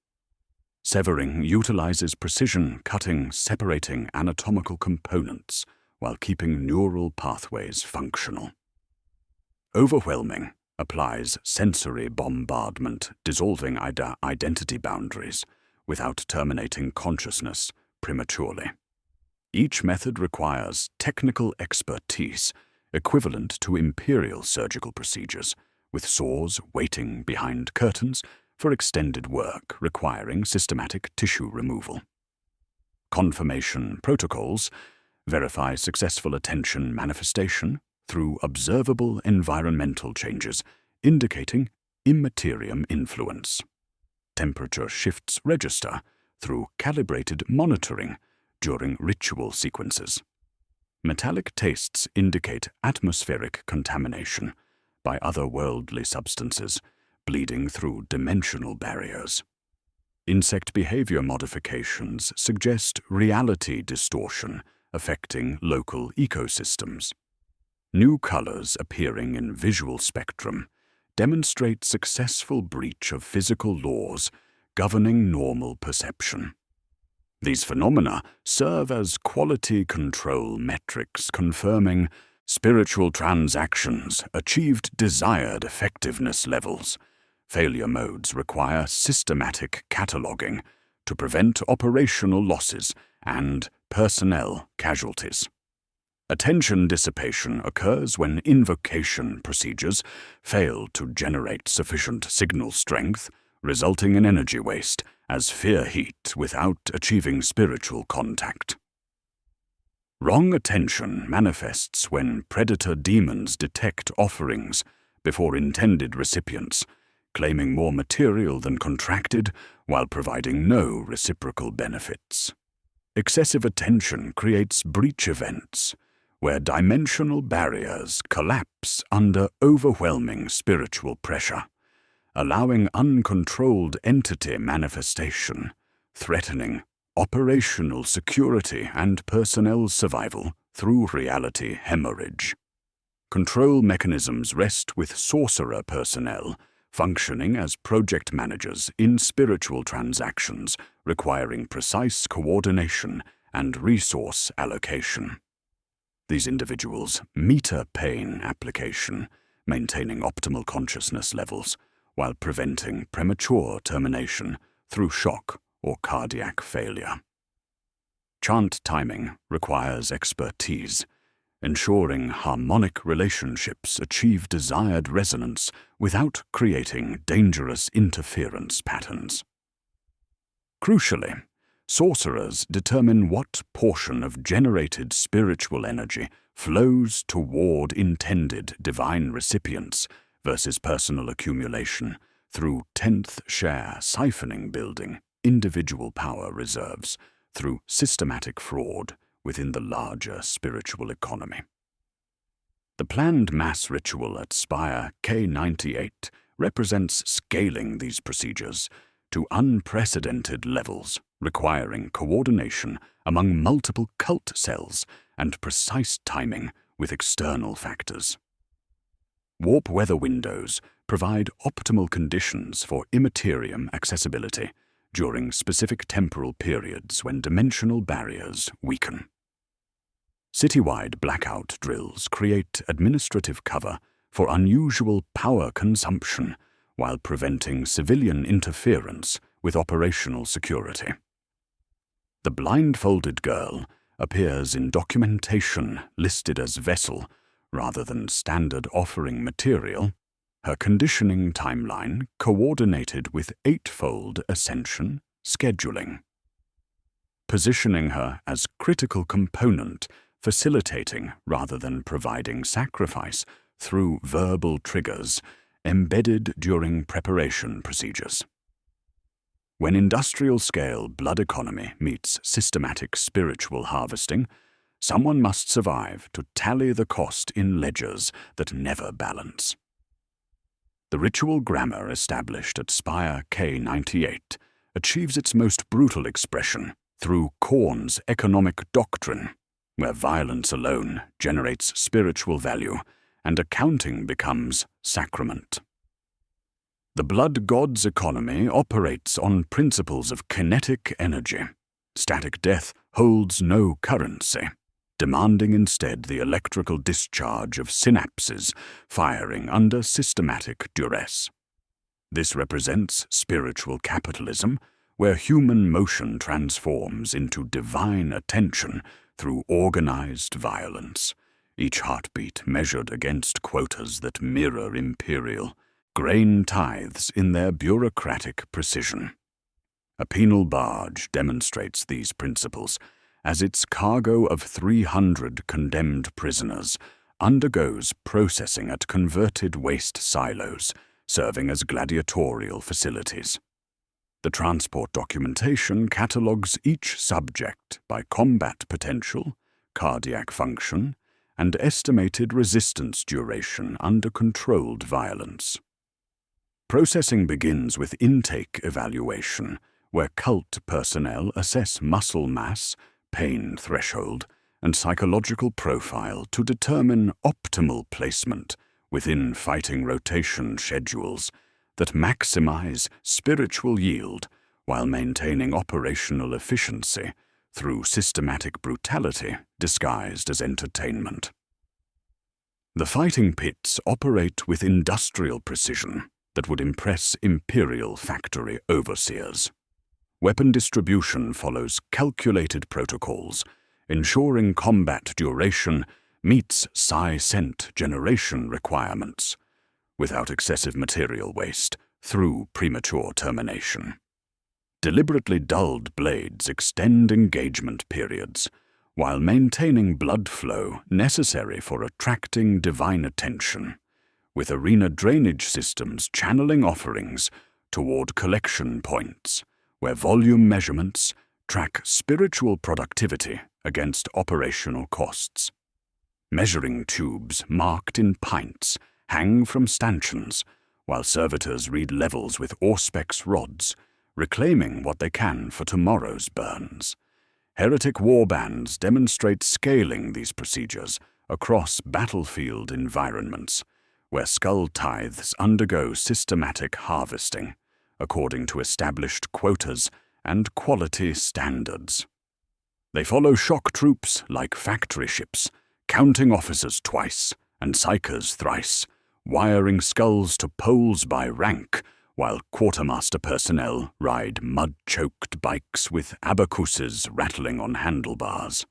Severing utilizes precision cutting, separating anatomical components while keeping neural pathways functional. Overwhelming applies sensory bombardment, dissolving identity boundaries without terminating consciousness prematurely. Each method requires technical expertise equivalent to imperial surgical procedures, with saws waiting behind curtains for extended work requiring systematic tissue removal. Confirmation protocols verify successful attention manifestation through observable environmental changes, indicating immaterium influence. Temperature shifts register through calibrated monitoring during ritual sequences. Metallic tastes indicate atmospheric contamination by otherworldly substances bleeding through dimensional barriers. Insect behavior modifications suggest reality distortion affecting local ecosystems. New colors appearing in visual spectrum demonstrate successful breach of physical laws governing normal perception. These phenomena serve as quality control metrics confirming spiritual transactions achieved desired effectiveness levels. Failure modes require systematic cataloging to prevent operational losses and personnel casualties. Attention dissipation occurs when invocation procedures fail to generate sufficient signal strength, resulting in energy waste as fear heat without achieving spiritual contact. Wrong attention manifests when predator demons detect offerings before intended recipients, claiming more material than contracted while providing no reciprocal benefits. Excessive attention creates breach events, where dimensional barriers collapse under overwhelming spiritual pressure, allowing uncontrolled entity manifestation, threatening operational security and personnel survival through reality hemorrhage. Control mechanisms rest with sorcerer personnel, functioning as project managers in spiritual transactions requiring precise coordination and resource allocation. These individuals meter pain application, maintaining optimal consciousness levels while preventing premature termination through shock or cardiac failure. Chant timing requires expertise, ensuring harmonic relationships achieve desired resonance without creating dangerous interference patterns. Crucially, sorcerers determine what portion of generated spiritual energy flows toward intended divine recipients versus personal accumulation through 10th share siphoning, building individual power reserves through systematic fraud within the larger spiritual economy. The planned mass ritual at Spire K98 represents scaling these procedures to unprecedented levels, requiring coordination among multiple cult cells and precise timing with external factors. Warp weather windows provide optimal conditions for immaterium accessibility during specific temporal periods when dimensional barriers weaken. Citywide blackout drills create administrative cover for unusual power consumption while preventing civilian interference with operational security. The blindfolded girl appears in documentation listed as vessel rather than standard offering material, her conditioning timeline coordinated with eightfold ascension scheduling, positioning her as critical component, facilitating rather than providing sacrifice through verbal triggers embedded during preparation procedures. When industrial-scale blood economy meets systematic spiritual harvesting, someone must survive to tally the cost in ledgers that never balance. The ritual grammar established at Spire K98 achieves its most brutal expression through Khorne's economic doctrine, where violence alone generates spiritual value and accounting becomes sacrament. The blood god's economy operates on principles of kinetic energy. Static death holds no currency, demanding instead the electrical discharge of synapses firing under systematic duress. This represents spiritual capitalism, where human motion transforms into divine attention through organized violence, each heartbeat measured against quotas that mirror imperial grain tithes in their bureaucratic precision. A penal barge demonstrates these principles as its cargo of 300 condemned prisoners undergoes processing at converted waste silos, serving as gladiatorial facilities. The transport documentation catalogues each subject by combat potential, cardiac function, and estimated resistance duration under controlled violence. Processing begins with intake evaluation, where cult personnel assess muscle mass, pain threshold, and psychological profile to determine optimal placement within fighting rotation schedules that maximize spiritual yield while maintaining operational efficiency through systematic brutality disguised as entertainment. The fighting pits operate with industrial precision that would impress imperial factory overseers. Weapon distribution follows calculated protocols, ensuring combat duration meets psi-cent generation requirements, without excessive material waste through premature termination. Deliberately dulled blades extend engagement periods, while maintaining blood flow necessary for attracting divine attention, with arena drainage systems channeling offerings toward collection points, where volume measurements track spiritual productivity against operational costs. Measuring tubes marked in pints hang from stanchions, while servitors read levels with Auspex rods, reclaiming what they can for tomorrow's burns. Heretic warbands demonstrate scaling these procedures across battlefield environments, where skull tithes undergo systematic harvesting, according to established quotas and quality standards. They follow shock troops like factory ships, counting officers twice and psychers thrice, wiring skulls to poles by rank, while quartermaster personnel ride mud-choked bikes with abacuses rattling on handlebars.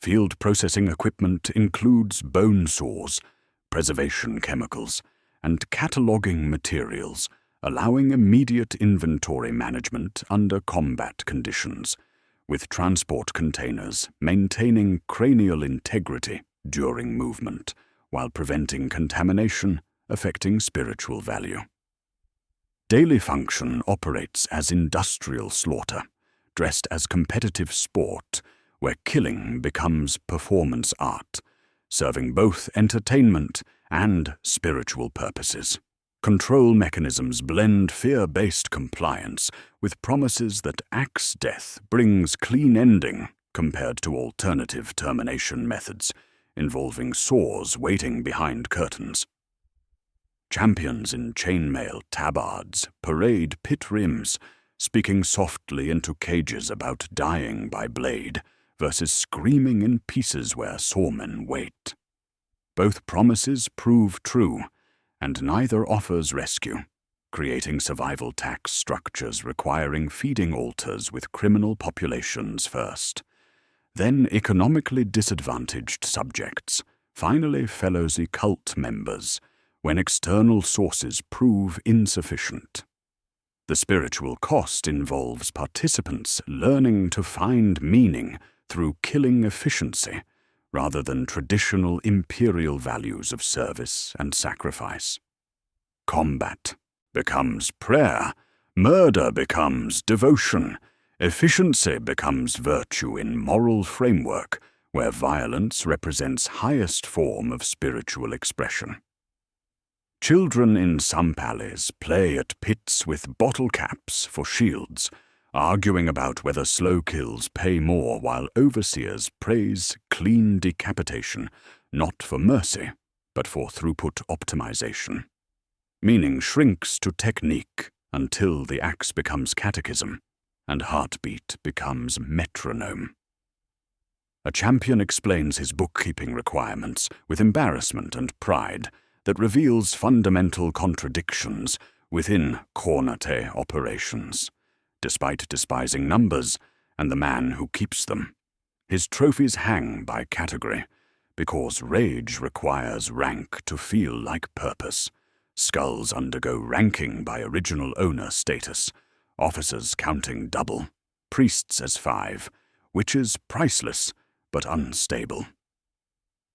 Field processing equipment includes bone saws, preservation chemicals, and cataloging materials, allowing immediate inventory management under combat conditions, with transport containers maintaining cranial integrity during movement, while preventing contamination affecting spiritual value. Daily function operates as industrial slaughter, dressed as competitive sport, where killing becomes performance art, serving both entertainment and spiritual purposes. Control mechanisms blend fear-based compliance with promises that axe death brings clean ending compared to alternative termination methods involving saws waiting behind curtains. Champions in chainmail tabards parade pit rims, speaking softly into cages about dying by blade versus screaming in pieces where sawmen wait. Both promises prove true, and neither offers rescue, creating survival tax structures requiring feeding altars with criminal populations first, then economically disadvantaged subjects, finally fellowsy cult members, when external sources prove insufficient. The spiritual cost involves participants learning to find meaning through killing efficiency, rather than traditional imperial values of service and sacrifice. Combat becomes prayer, murder becomes devotion, efficiency becomes virtue in moral framework where violence represents highest form of spiritual expression. Children in some alleys play at pits with bottle caps for shields, arguing about whether slow kills pay more while overseers praise clean decapitation, not for mercy, but for throughput optimization. Meaning shrinks to technique until the axe becomes catechism and heartbeat becomes metronome. A champion explains his bookkeeping requirements with embarrassment and pride that reveals fundamental contradictions within Khorne operations, despite despising numbers and the man who keeps them. His trophies hang by category, because rage requires rank to feel like purpose. Skulls undergo ranking by original owner status, officers counting double, priests as 5, witches priceless but unstable.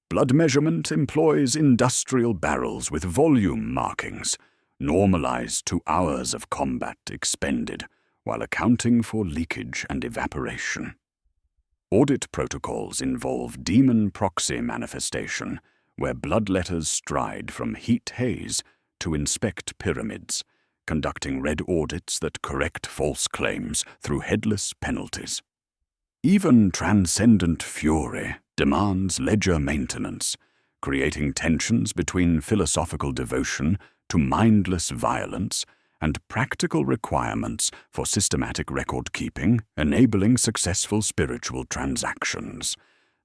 Blood measurement employs industrial barrels with volume markings, normalized to hours of combat expended, while accounting for leakage and evaporation. Audit protocols involve demon proxy manifestation, where bloodletters stride from heat haze to inspect pyramids, conducting red audits that correct false claims through headless penalties. Even transcendent fury demands ledger maintenance, creating tensions between philosophical devotion to mindless violence and practical requirements for systematic record-keeping, enabling successful spiritual transactions.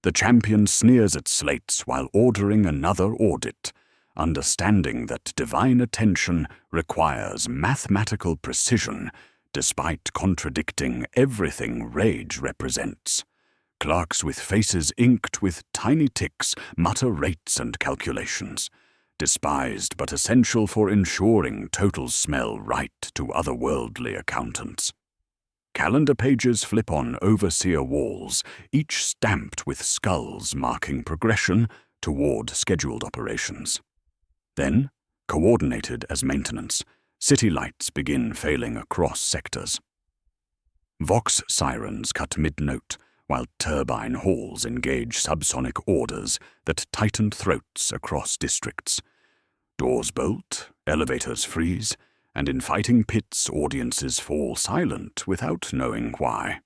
The champion sneers at slates while ordering another audit, understanding that divine attention requires mathematical precision despite contradicting everything rage represents. Clerks with faces inked with tiny ticks mutter rates and calculations, despised but essential for ensuring totals smell right to otherworldly accountants. Calendar pages flip on overseer walls, each stamped with skulls marking progression toward scheduled operations. Then, coordinated as maintenance, city lights begin failing across sectors. Vox sirens cut mid-note, while turbine halls engage subsonic orders that tighten throats across districts. Doors bolt, elevators freeze, and in fighting pits audiences fall silent without knowing why.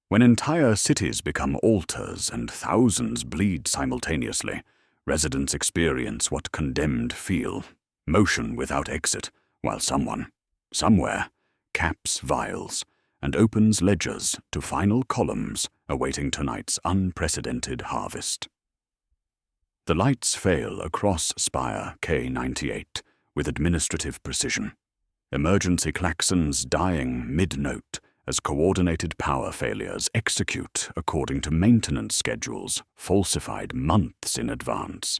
When entire cities become altars and thousands bleed simultaneously, residents experience what condemned feel, motion without exit, while someone, somewhere, caps vials and opens ledgers to final columns awaiting tonight's unprecedented harvest. The lights fail across Spire K98 with administrative precision, emergency klaxons dying mid-note as coordinated power failures execute according to maintenance schedules falsified months in advance.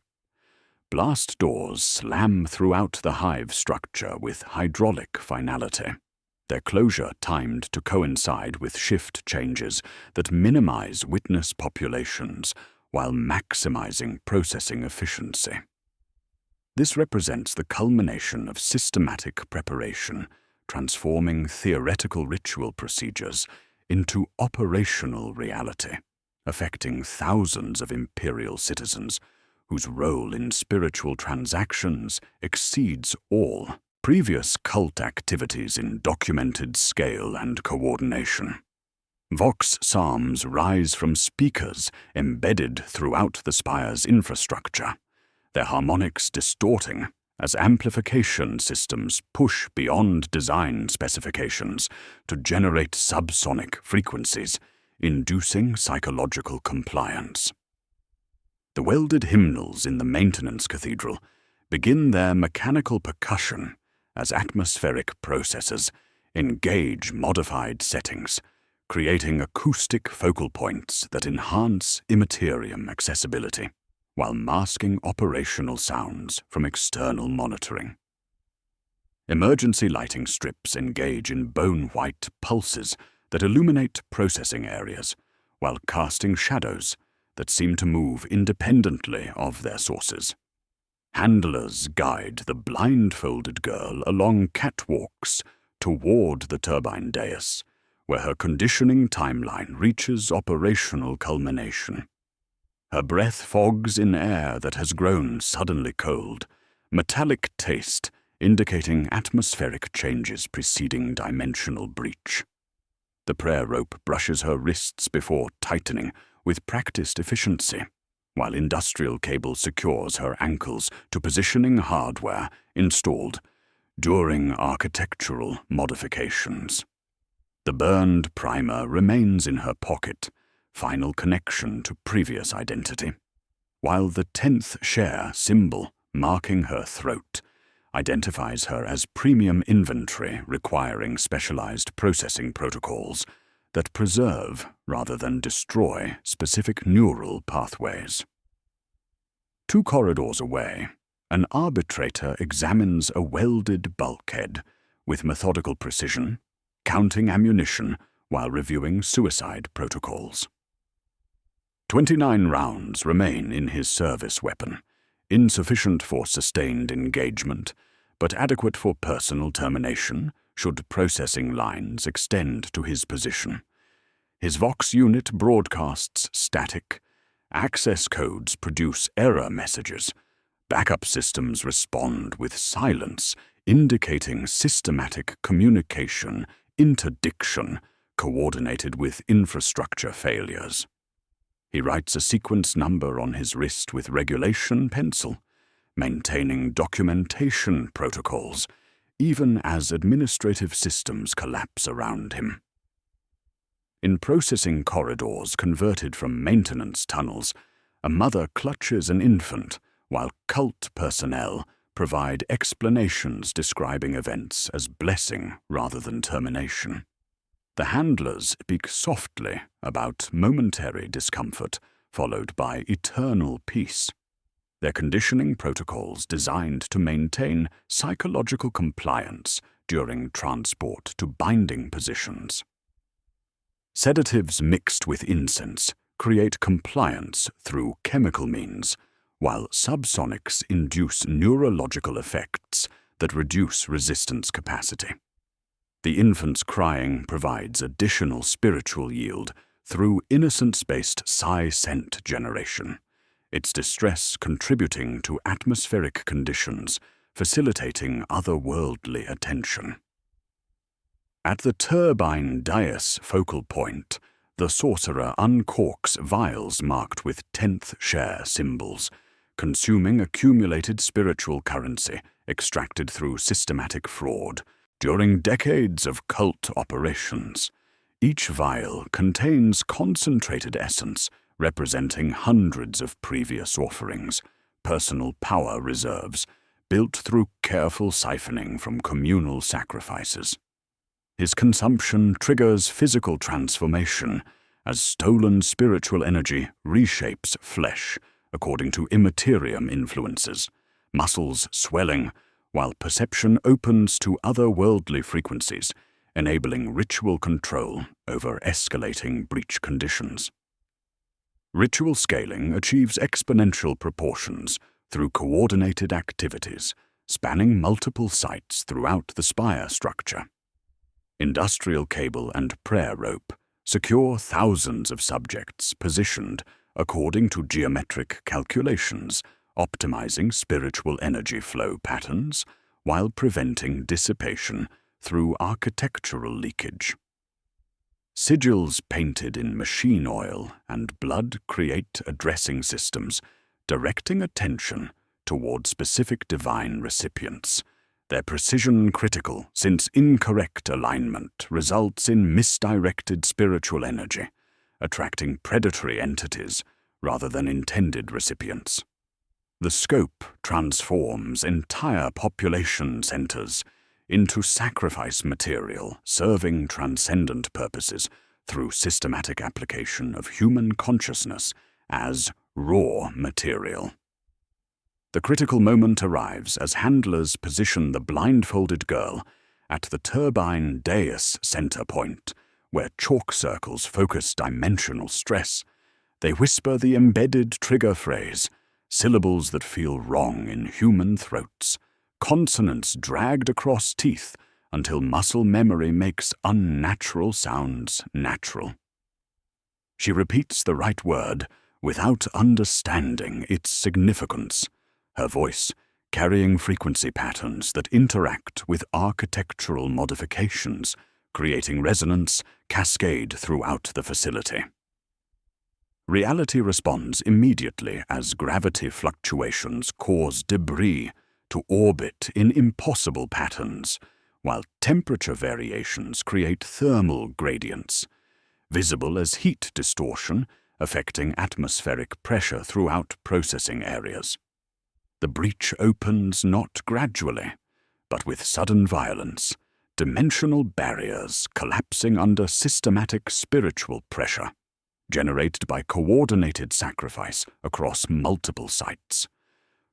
blast doors slam throughout the hive structure with hydraulic finality, their closure timed to coincide with shift changes that minimize witness populations while maximizing processing efficiency. This represents the culmination of systematic preparation, transforming theoretical ritual procedures into operational reality, affecting thousands of Imperial citizens whose role in spiritual transactions exceeds all previous cult activities in documented scale and coordination. Vox psalms rise from speakers embedded throughout the spire's infrastructure, their harmonics distorting as amplification systems push beyond design specifications to generate subsonic frequencies, inducing psychological compliance. The welded hymnals in the maintenance cathedral begin their mechanical percussion as atmospheric processors engage modified settings, creating acoustic focal points that enhance immaterium accessibility, while masking operational sounds from external monitoring. Emergency lighting strips engage in bone-white pulses that illuminate processing areas, while casting shadows that seem to move independently of their sources. Handlers guide the blindfolded girl along catwalks toward the turbine dais, where her conditioning timeline reaches operational culmination. Her breath fogs in air that has grown suddenly cold, metallic taste indicating atmospheric changes preceding dimensional breach. The prayer rope brushes her wrists before tightening with practiced efficiency, while industrial cable secures her ankles to positioning hardware installed during architectural modifications. The burned primer remains in her pocket, final connection to previous identity, while the 10th share symbol marking her throat identifies her as premium inventory requiring specialized processing protocols that preserve rather than destroy specific neural pathways. 2 corridors away, an arbitrator examines a welded bulkhead with methodical precision, counting ammunition while reviewing suicide protocols. 29 rounds remain in his service weapon, insufficient for sustained engagement, but adequate for personal termination should processing lines extend to his position. His Vox unit broadcasts static. Access codes produce error messages. Backup systems respond with silence, indicating systematic communication interdiction coordinated with infrastructure failures. He writes a sequence number on his wrist with regulation pencil, maintaining documentation protocols, even as administrative systems collapse around him. In processing corridors converted from maintenance tunnels, a mother clutches an infant, while cult personnel provide explanations describing events as blessing rather than termination. The handlers speak softly about momentary discomfort, followed by eternal peace. Their conditioning protocols designed to maintain psychological compliance during transport to binding positions. Sedatives mixed with incense create compliance through chemical means, while subsonics induce neurological effects that reduce resistance capacity. The infant's crying provides additional spiritual yield through innocence-based psi-scent generation, its distress contributing to atmospheric conditions, facilitating otherworldly attention. At the turbine dais focal point, the sorcerer uncorks vials marked with 10th share symbols, consuming accumulated spiritual currency extracted through systematic fraud. During decades of cult operations, each vial contains concentrated essence representing hundreds of previous offerings, personal power reserves, built through careful siphoning from communal sacrifices. His consumption triggers physical transformation as stolen spiritual energy reshapes flesh according to immaterium influences, muscles swelling, while perception opens to otherworldly frequencies, enabling ritual control over escalating breach conditions. Ritual scaling achieves exponential proportions through coordinated activities, spanning multiple sites throughout the spire structure. Industrial cable and prayer rope secure thousands of subjects positioned according to geometric calculations, optimizing spiritual energy flow patterns while preventing dissipation through architectural leakage. Sigils painted in machine oil and blood create addressing systems, directing attention toward specific divine recipients. Their precision critical, since incorrect alignment results in misdirected spiritual energy, attracting predatory entities rather than intended recipients. The scope transforms entire population centers into sacrifice material serving transcendent purposes through systematic application of human consciousness as raw material. The critical moment arrives as handlers position the blindfolded girl at the turbine dais center point, where chalk circles focus dimensional stress. They whisper the embedded trigger phrase, syllables that feel wrong in human throats, consonants dragged across teeth until muscle memory makes unnatural sounds natural. She repeats the right word without understanding its significance, her voice carrying frequency patterns that interact with architectural modifications, creating resonance cascade throughout the facility. Reality responds immediately as gravity fluctuations cause debris to orbit in impossible patterns, while temperature variations create thermal gradients, visible as heat distortion affecting atmospheric pressure throughout processing areas. The breach opens not gradually, but with sudden violence, dimensional barriers collapsing under systematic spiritual pressure, generated by coordinated sacrifice across multiple sites.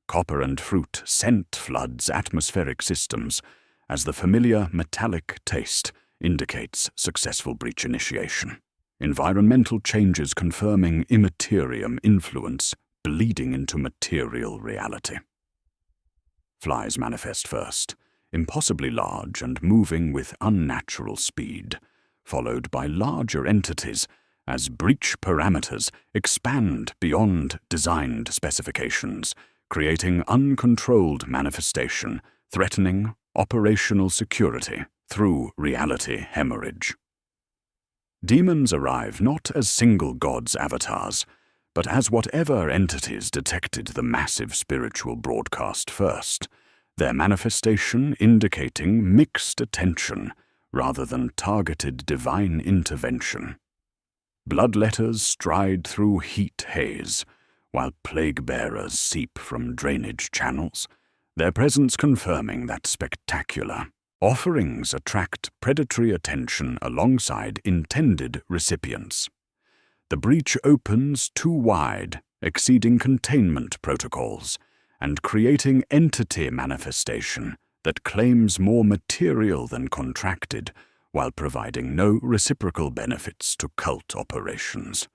Copper and fruit scent floods atmospheric systems as the familiar metallic taste indicates successful breach initiation. Environmental changes confirming immaterium influence bleeding into material reality. Flies manifest first, impossibly large and moving with unnatural speed, followed by larger entities as breach parameters expand beyond designed specifications, creating uncontrolled manifestation, threatening operational security through reality hemorrhage. Demons arrive not as single gods' avatars, but as whatever entities detected the massive spiritual broadcast first, their manifestation indicating mixed attention rather than targeted divine intervention. Bloodletters stride through heat haze, while plague-bearers seep from drainage channels, their presence confirming that spectacular offerings attract predatory attention alongside intended recipients. The breach opens too wide, exceeding containment protocols, and creating entity manifestation that claims more material than contracted, while providing no reciprocal benefits to cult operations.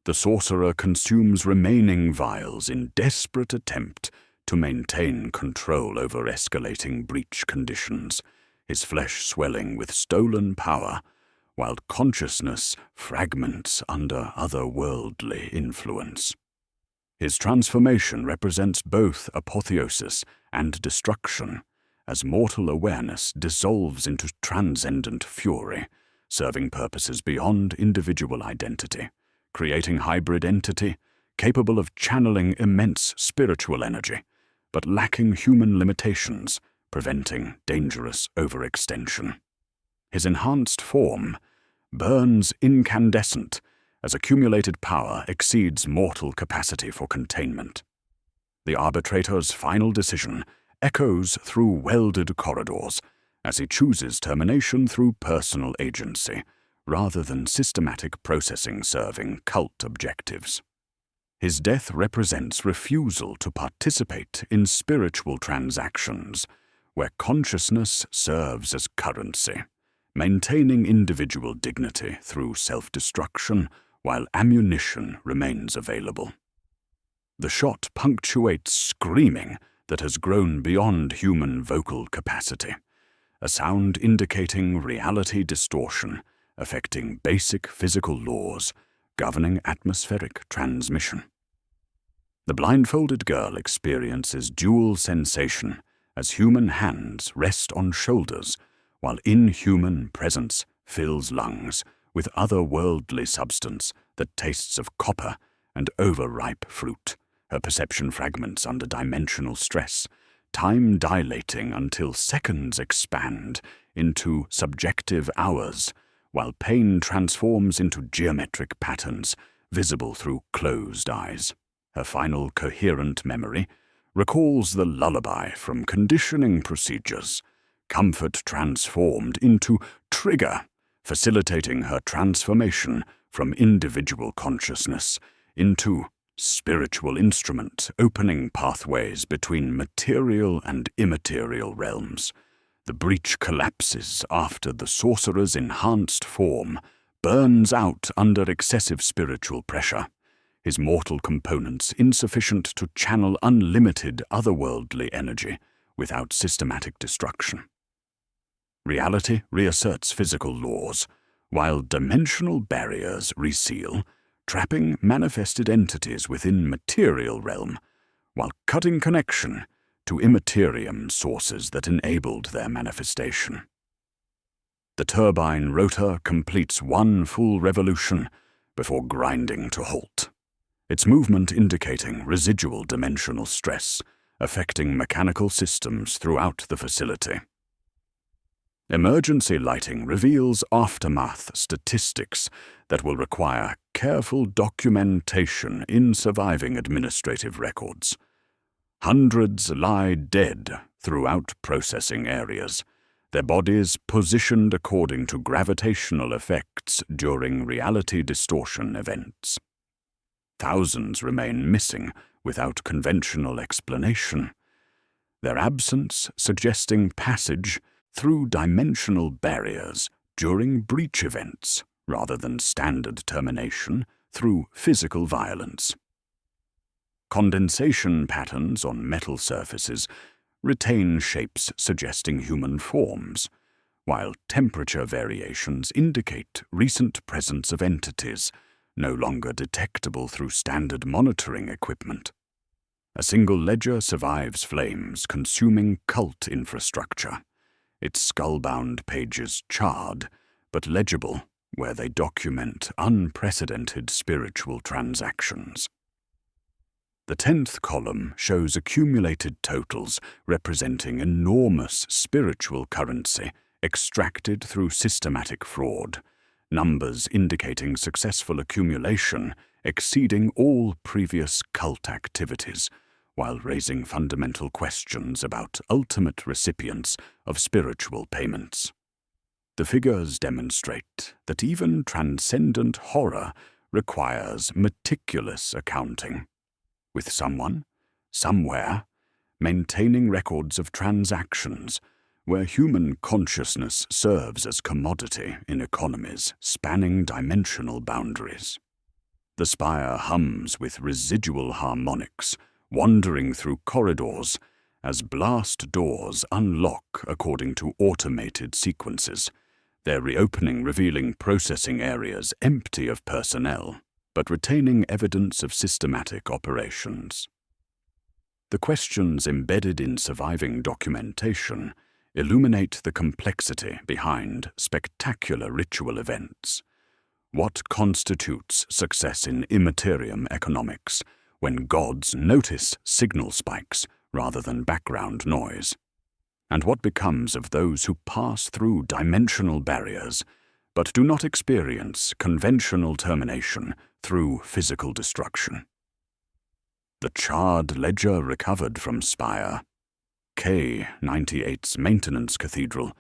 The sorcerer consumes remaining vials in desperate attempt to maintain control over escalating breach conditions, his flesh swelling with stolen power, while consciousness fragments under otherworldly influence. His transformation represents both apotheosis and destruction, as mortal awareness dissolves into transcendent fury, serving purposes beyond individual identity, creating hybrid entity capable of channeling immense spiritual energy, but lacking human limitations, preventing dangerous overextension. His enhanced form burns incandescent as accumulated power exceeds mortal capacity for containment. The arbitrator's final decision echoes through welded corridors as he chooses termination through personal agency rather than systematic processing serving cult objectives. His death represents refusal to participate in spiritual transactions, where consciousness serves as currency, maintaining individual dignity through self-destruction while ammunition remains available. The shot punctuates screaming that has grown beyond human vocal capacity, a sound indicating reality distortion affecting basic physical laws governing atmospheric transmission. The blindfolded girl experiences dual sensation as human hands rest on shoulders while inhuman presence fills lungs with otherworldly substance that tastes of copper and overripe fruit, her perception fragments under dimensional stress, time dilating until seconds expand into subjective hours, while pain transforms into geometric patterns visible through closed eyes. Her final coherent memory recalls the lullaby from conditioning procedures, comfort transformed into trigger, facilitating her transformation from individual consciousness into spiritual instrument, opening pathways between material and immaterial realms. The breach collapses after the sorcerer's enhanced form burns out under excessive spiritual pressure, his mortal components insufficient to channel unlimited otherworldly energy without systematic destruction. Reality reasserts physical laws, while dimensional barriers reseal, trapping manifested entities within material realm, while cutting connection to immaterium sources that enabled their manifestation. The turbine rotor completes one full revolution before grinding to halt, its movement indicating residual dimensional stress affecting mechanical systems throughout the facility. Emergency lighting reveals aftermath statistics that will require careful documentation in surviving administrative records. Hundreds lie dead throughout processing areas, their bodies positioned according to gravitational effects during reality distortion events. Thousands remain missing without conventional explanation, their absence suggesting passage through dimensional barriers during breach events rather than standard termination through physical violence. Condensation patterns on metal surfaces retain shapes suggesting human forms, while temperature variations indicate recent presence of entities no longer detectable through standard monitoring equipment. A single ledger survives flames consuming cult infrastructure, its skull-bound pages charred but legible where they document unprecedented spiritual transactions. The 10th column shows accumulated totals representing enormous spiritual currency extracted through systematic fraud, numbers indicating successful accumulation exceeding all previous cult activities, while raising fundamental questions about ultimate recipients of spiritual payments. The figures demonstrate that even transcendent horror requires meticulous accounting, with someone, somewhere, maintaining records of transactions where human consciousness serves as commodity in economies spanning dimensional boundaries. The spire hums with residual harmonics, wandering through corridors as blast doors unlock according to automated sequences, their reopening revealing processing areas empty of personnel, but retaining evidence of systematic operations. The questions embedded in surviving documentation illuminate the complexity behind spectacular ritual events. What constitutes success in immaterium economics when gods notice signal spikes rather than background noise? And what becomes of those who pass through dimensional barriers but do not experience conventional termination through physical destruction? The charred ledger recovered from Spire, K98's maintenance cathedral,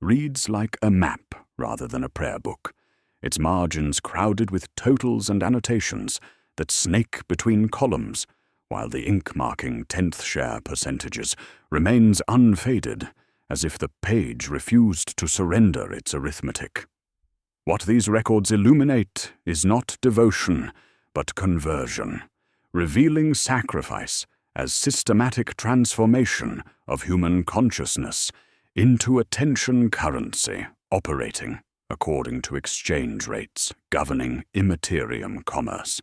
reads like a map rather than a prayer book, its margins crowded with totals and annotations that snake between columns, while the ink-marking 10th share percentages remains unfaded, as if the page refused to surrender its arithmetic. What these records illuminate is not devotion, but conversion, revealing sacrifice as systematic transformation of human consciousness into attention currency operating according to exchange rates governing immaterium commerce.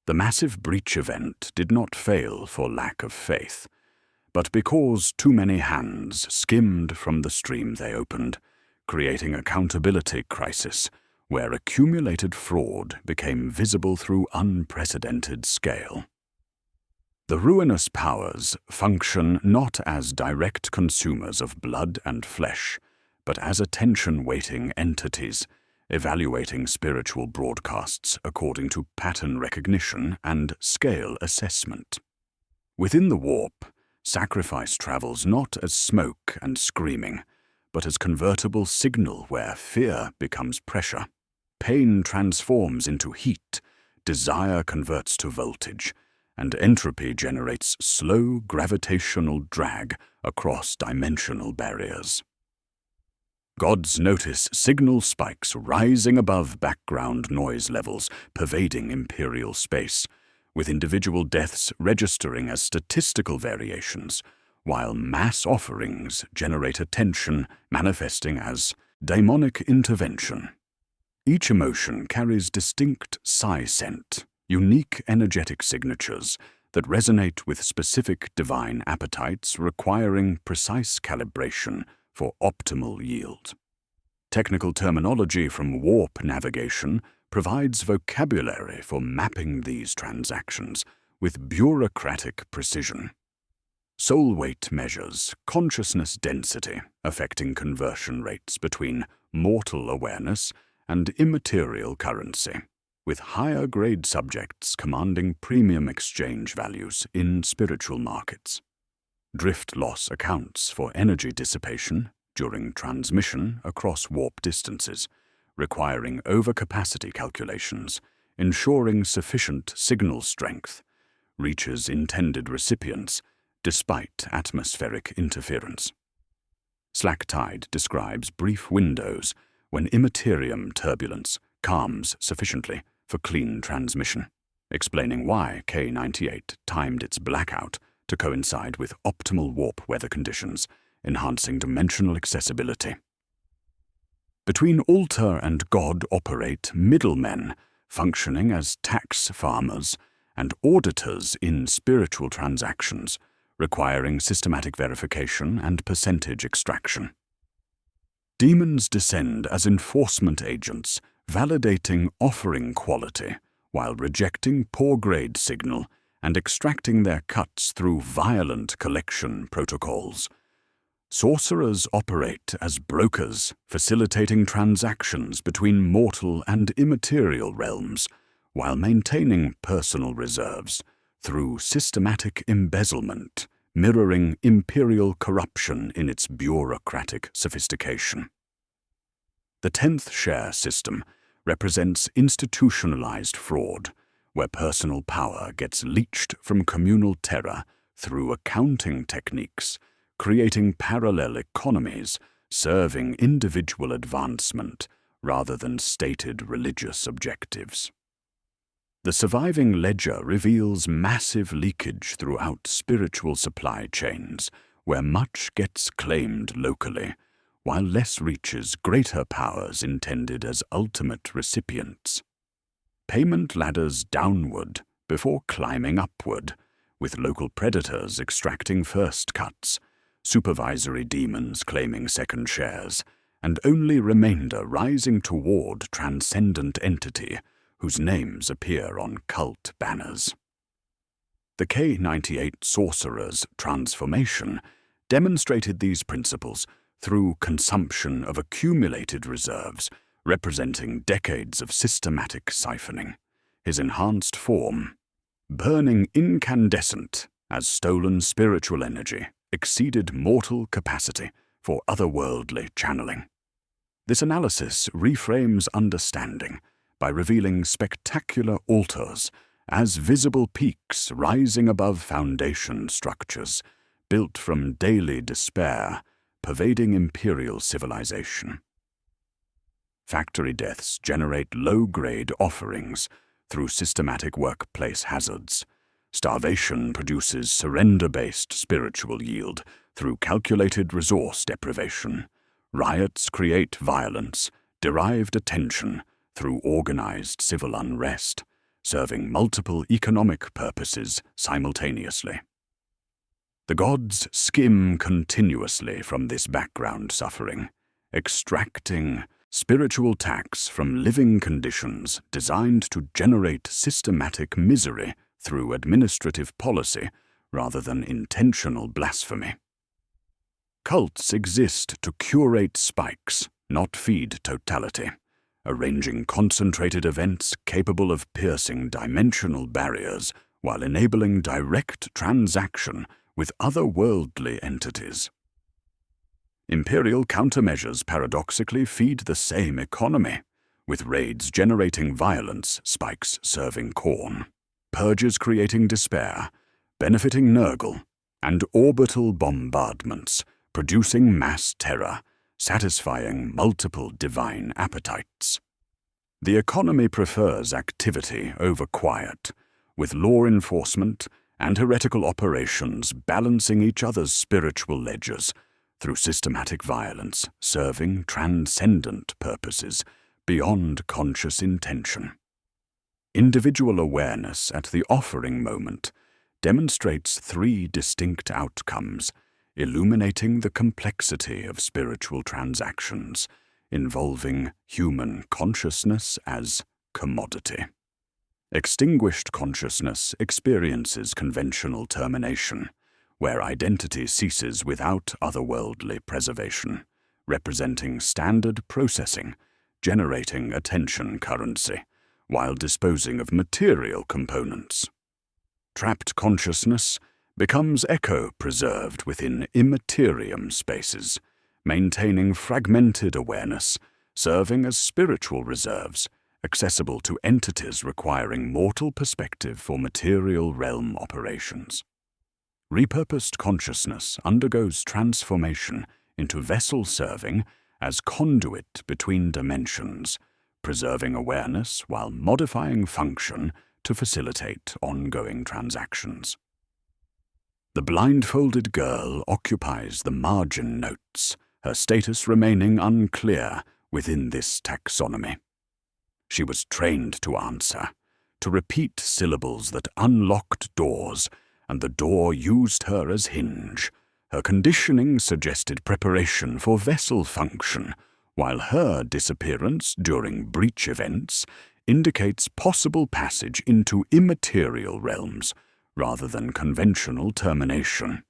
The massive breach event did not fail for lack of faith, but because too many hands skimmed from the stream they opened, creating accountability crisis where accumulated fraud became visible through unprecedented scale. The ruinous powers function not as direct consumers of blood and flesh, but as attention-weighting entities, evaluating spiritual broadcasts according to pattern recognition and scale assessment. Within the warp, sacrifice travels not as smoke and screaming, but as convertible signal where fear becomes pressure, pain transforms into heat, desire converts to voltage, and entropy generates slow gravitational drag across dimensional barriers. Gods notice signal spikes rising above background noise levels pervading imperial space, with individual deaths registering as statistical variations, while mass offerings generate attention manifesting as daemonic intervention. Each emotion carries distinct psi-scent, unique energetic signatures that resonate with specific divine appetites requiring precise calibration for optimal yield. Technical terminology from warp navigation provides vocabulary for mapping these transactions with bureaucratic precision. Soul weight measures consciousness density affecting conversion rates between mortal awareness and immaterial currency, with higher grade subjects commanding premium exchange values in spiritual markets. Drift loss accounts for energy dissipation during transmission across warp distances, requiring overcapacity calculations, ensuring sufficient signal strength reaches intended recipients despite atmospheric interference. Slack tide describes brief windows when immaterium turbulence calms sufficiently for clean transmission, explaining why K98 timed its blackout to coincide with optimal warp weather conditions, enhancing dimensional accessibility. Between altar and god operate middlemen, functioning as tax farmers and auditors in spiritual transactions, requiring systematic verification and percentage extraction. Demons descend as enforcement agents, validating offering quality while rejecting poor-grade signal and extracting their cuts through violent collection protocols. Sorcerers operate as brokers, facilitating transactions between mortal and immaterial realms, while maintaining personal reserves through systematic embezzlement, mirroring imperial corruption in its bureaucratic sophistication. The 10th share system represents institutionalized fraud, where personal power gets leached from communal terror through accounting techniques, creating parallel economies serving individual advancement rather than stated religious objectives. The surviving ledger reveals massive leakage throughout spiritual supply chains, where much gets claimed locally, while less reaches greater powers intended as ultimate recipients. Payment ladders downward before climbing upward, with local predators extracting first cuts, supervisory demons claiming second shares, and only remainder rising toward transcendent entity whose names appear on cult banners. The K98 sorcerer's transformation demonstrated these principles through consumption of accumulated reserves representing decades of systematic siphoning, his enhanced form burning incandescent as stolen spiritual energy exceeded mortal capacity for otherworldly channeling. This analysis reframes understanding, by revealing spectacular altars as visible peaks rising above foundation structures, built from daily despair, pervading imperial civilization. Factory deaths generate low-grade offerings through systematic workplace hazards. Starvation produces surrender-based spiritual yield through calculated resource deprivation. Riots create violence, derived attention through organized civil unrest, serving multiple economic purposes simultaneously. The gods skim continuously from this background suffering, extracting spiritual tax from living conditions designed to generate systematic misery through administrative policy rather than intentional blasphemy. Cults exist to curate spikes, not feed totality, arranging concentrated events capable of piercing dimensional barriers while enabling direct transaction with otherworldly entities. Imperial countermeasures paradoxically feed the same economy, with raids generating violence, spikes serving Khorne, purges creating despair, benefiting Nurgle, and orbital bombardments producing mass terror, satisfying multiple divine appetites. The economy prefers activity over quiet, with law enforcement and heretical operations balancing each other's spiritual ledgers through systematic violence, serving transcendent purposes beyond conscious intention. Individual awareness at the offering moment demonstrates three distinct outcomes, illuminating the complexity of spiritual transactions involving human consciousness as commodity. Extinguished consciousness experiences conventional termination, where identity ceases without otherworldly preservation, representing standard processing, generating attention currency, while disposing of material components. Trapped consciousness becomes echo-preserved within immaterium spaces, maintaining fragmented awareness, serving as spiritual reserves, accessible to entities requiring mortal perspective for material realm operations. Repurposed consciousness undergoes transformation into vessel serving as conduit between dimensions, preserving awareness while modifying function to facilitate ongoing transactions. The blindfolded girl occupies the margin notes, her status remaining unclear within this taxonomy. She was trained to answer, to repeat syllables that unlocked doors, and the door used her as hinge. Her conditioning suggested preparation for vessel function, while her disappearance during breach events indicates possible passage into immaterial realms rather than conventional termination.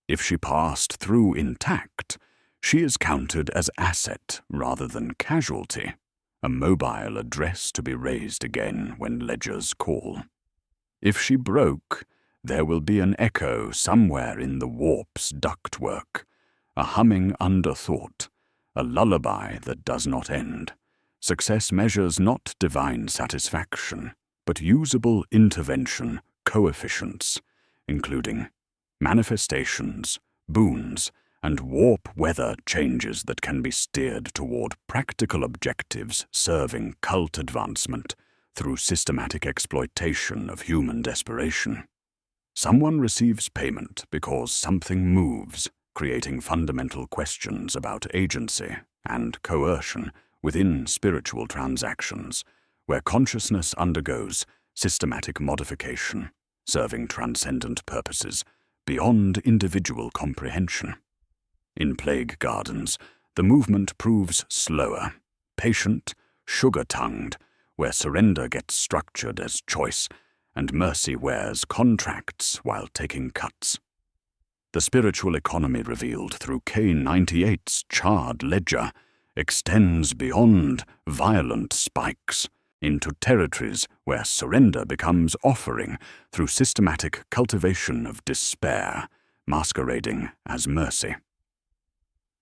If she passed through intact, she is counted as asset rather than casualty, a mobile address to be raised again when ledgers call. If she broke, there will be an echo somewhere in the warp's ductwork, a humming underthought, a lullaby that does not end. Success measures not divine satisfaction, but usable intervention coefficients, including manifestations, boons, and warp weather changes that can be steered toward practical objectives serving cult advancement through systematic exploitation of human desperation. Someone receives payment because something moves, creating fundamental questions about agency and coercion within spiritual transactions, where consciousness undergoes systematic modification, serving transcendent purposes beyond individual comprehension. In Plague Gardens, the movement proves slower, patient, sugar-tongued, where surrender gets structured as choice and mercy wears contracts while taking cuts. The spiritual economy revealed through K98's charred ledger extends beyond violent spikes into territories where surrender becomes offering through systematic cultivation of despair, masquerading as mercy.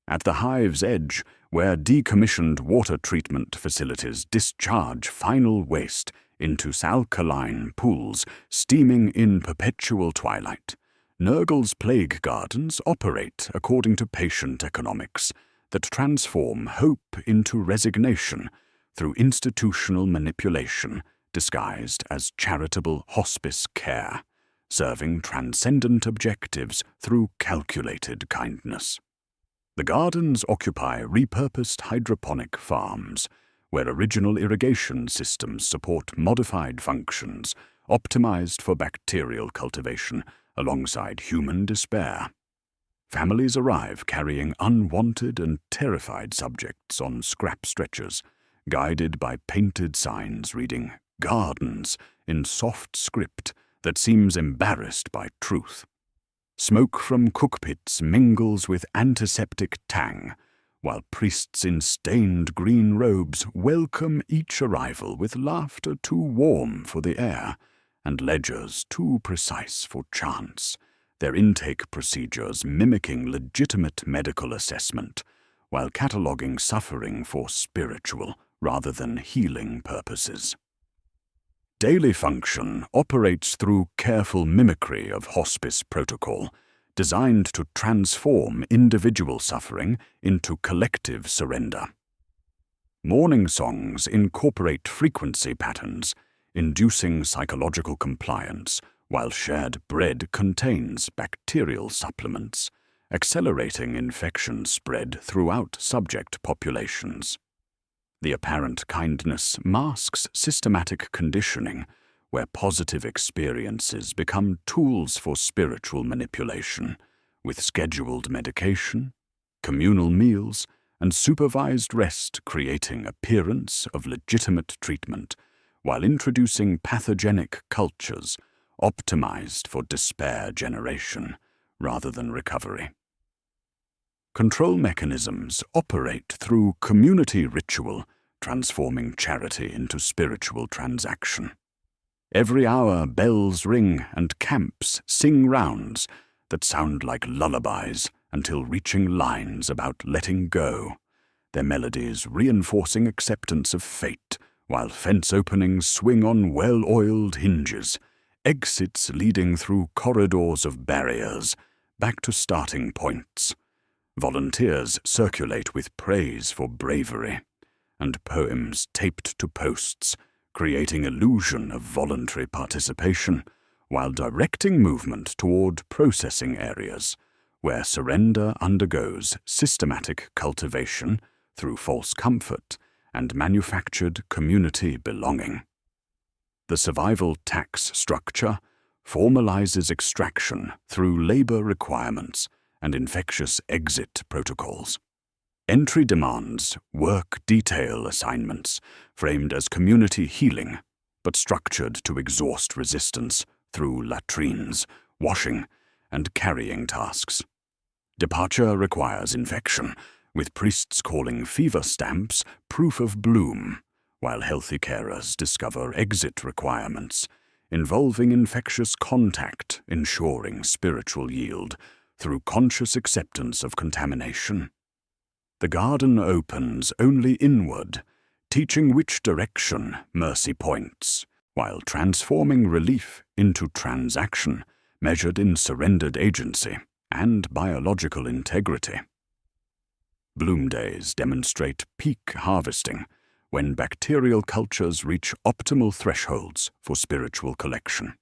At the hive's edge, where decommissioned water treatment facilities discharge final waste into alkaline pools steaming in perpetual twilight. Nurgle's plague gardens operate according to patient economics that transform hope into resignation through institutional manipulation disguised as charitable hospice care, serving transcendent objectives through calculated kindness. The gardens occupy repurposed hydroponic farms, where original irrigation systems support modified functions optimized for bacterial cultivation alongside human despair. Families arrive carrying unwanted and terrified subjects on scrap stretchers, guided by painted signs reading "Gardens" in soft script that seems embarrassed by truth. Smoke from cookpits mingles with antiseptic tang, while priests in stained green robes welcome each arrival with laughter too warm for the air and ledgers too precise for chance, their intake procedures mimicking legitimate medical assessment, while cataloguing suffering for spiritual rather than healing purposes. Daily function operates through careful mimicry of hospice protocol, designed to transform individual suffering into collective surrender. Morning songs incorporate frequency patterns, inducing psychological compliance, while shared bread contains bacterial supplements, accelerating infection spread throughout subject populations. The apparent kindness masks systematic conditioning, where positive experiences become tools for spiritual manipulation, with scheduled medication, communal meals, and supervised rest creating appearance of legitimate treatment, while introducing pathogenic cultures optimized for despair generation rather than recovery. Control mechanisms operate through community ritual, transforming charity into spiritual transaction. Every hour bells ring and camps sing rounds that sound like lullabies until reaching lines about letting go, their melodies reinforcing acceptance of fate, while fence openings swing on well-oiled hinges, exits leading through corridors of barriers, back to starting points. Volunteers circulate with praise for bravery, and poems taped to posts, creating illusion of voluntary participation, while directing movement toward processing areas, where surrender undergoes systematic cultivation through false comfort and manufactured community belonging. The survival tax structure formalizes extraction through labor requirements and infectious exit protocols. Entry demands work detail assignments framed as community healing, but structured to exhaust resistance through latrines, washing, and carrying tasks. Departure requires infection, with priests calling fever stamps proof of bloom, while healthy carers discover exit requirements, involving infectious contact ensuring spiritual yield through conscious acceptance of contamination. The garden opens only inward, teaching which direction mercy points, while transforming relief into transaction measured in surrendered agency and biological integrity. Bloom days demonstrate peak harvesting, when bacterial cultures reach optimal thresholds for spiritual collection.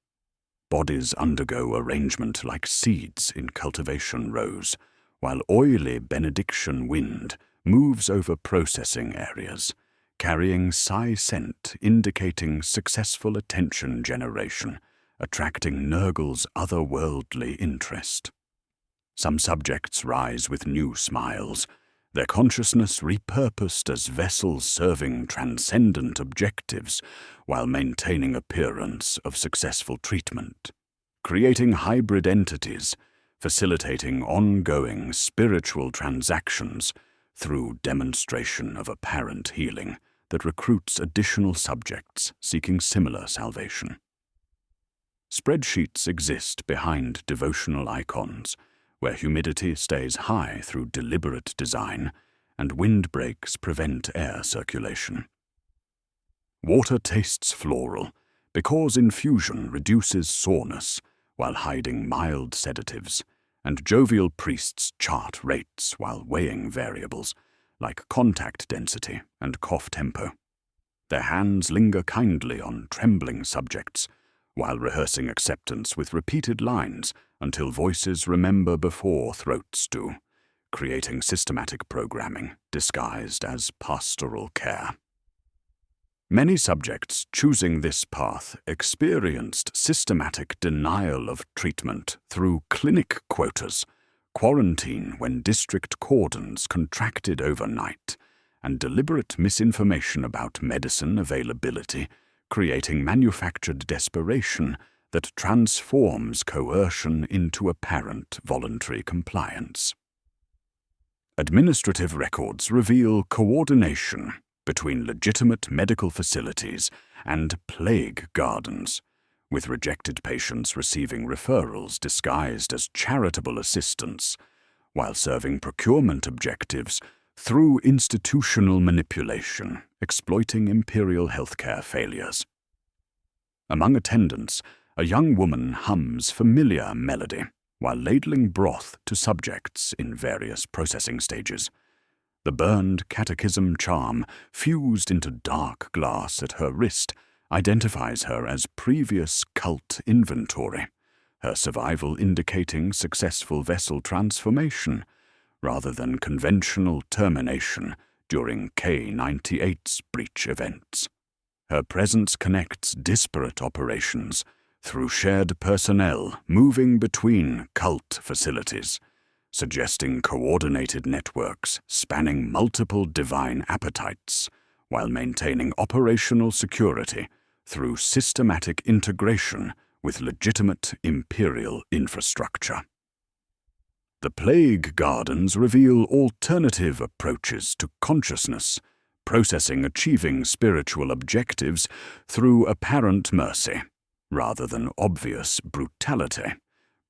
Bodies undergo arrangement like seeds in cultivation rows, while oily benediction wind moves over processing areas, carrying sigh scent indicating successful attention generation, attracting Nurgle's otherworldly interest. Some subjects rise with new smiles, their consciousness repurposed as vessels serving transcendent objectives while maintaining appearance of successful treatment, creating hybrid entities, facilitating ongoing spiritual transactions through demonstration of apparent healing that recruits additional subjects seeking similar salvation. Spreadsheets exist behind devotional icons, where humidity stays high through deliberate design and windbreaks prevent air circulation. Water tastes floral because infusion reduces soreness while hiding mild sedatives, and jovial priests chart rates while weighing variables like contact density and cough tempo. Their hands linger kindly on trembling subjects while rehearsing acceptance with repeated lines until voices remember before throats do, creating systematic programming disguised as pastoral care. Many subjects choosing this path experienced systematic denial of treatment through clinic quotas, quarantine when district cordons contracted overnight, and deliberate misinformation about medicine availability, creating manufactured desperation that transforms coercion into apparent voluntary compliance. Administrative records reveal coordination between legitimate medical facilities and plague gardens, with rejected patients receiving referrals disguised as charitable assistance, while serving procurement objectives through institutional manipulation, exploiting imperial healthcare failures. Among attendants, a young woman hums familiar melody while ladling broth to subjects in various processing stages. The burned catechism charm, fused into dark glass at her wrist, identifies her as previous cult inventory, her survival indicating successful vessel transformation, rather than conventional termination during K-98's breach events. Her presence connects disparate operations through shared personnel moving between cult facilities, suggesting coordinated networks spanning multiple divine appetites while maintaining operational security through systematic integration with legitimate imperial infrastructure. The plague gardens reveal alternative approaches to consciousness, processing achieving spiritual objectives through apparent mercy rather than obvious brutality,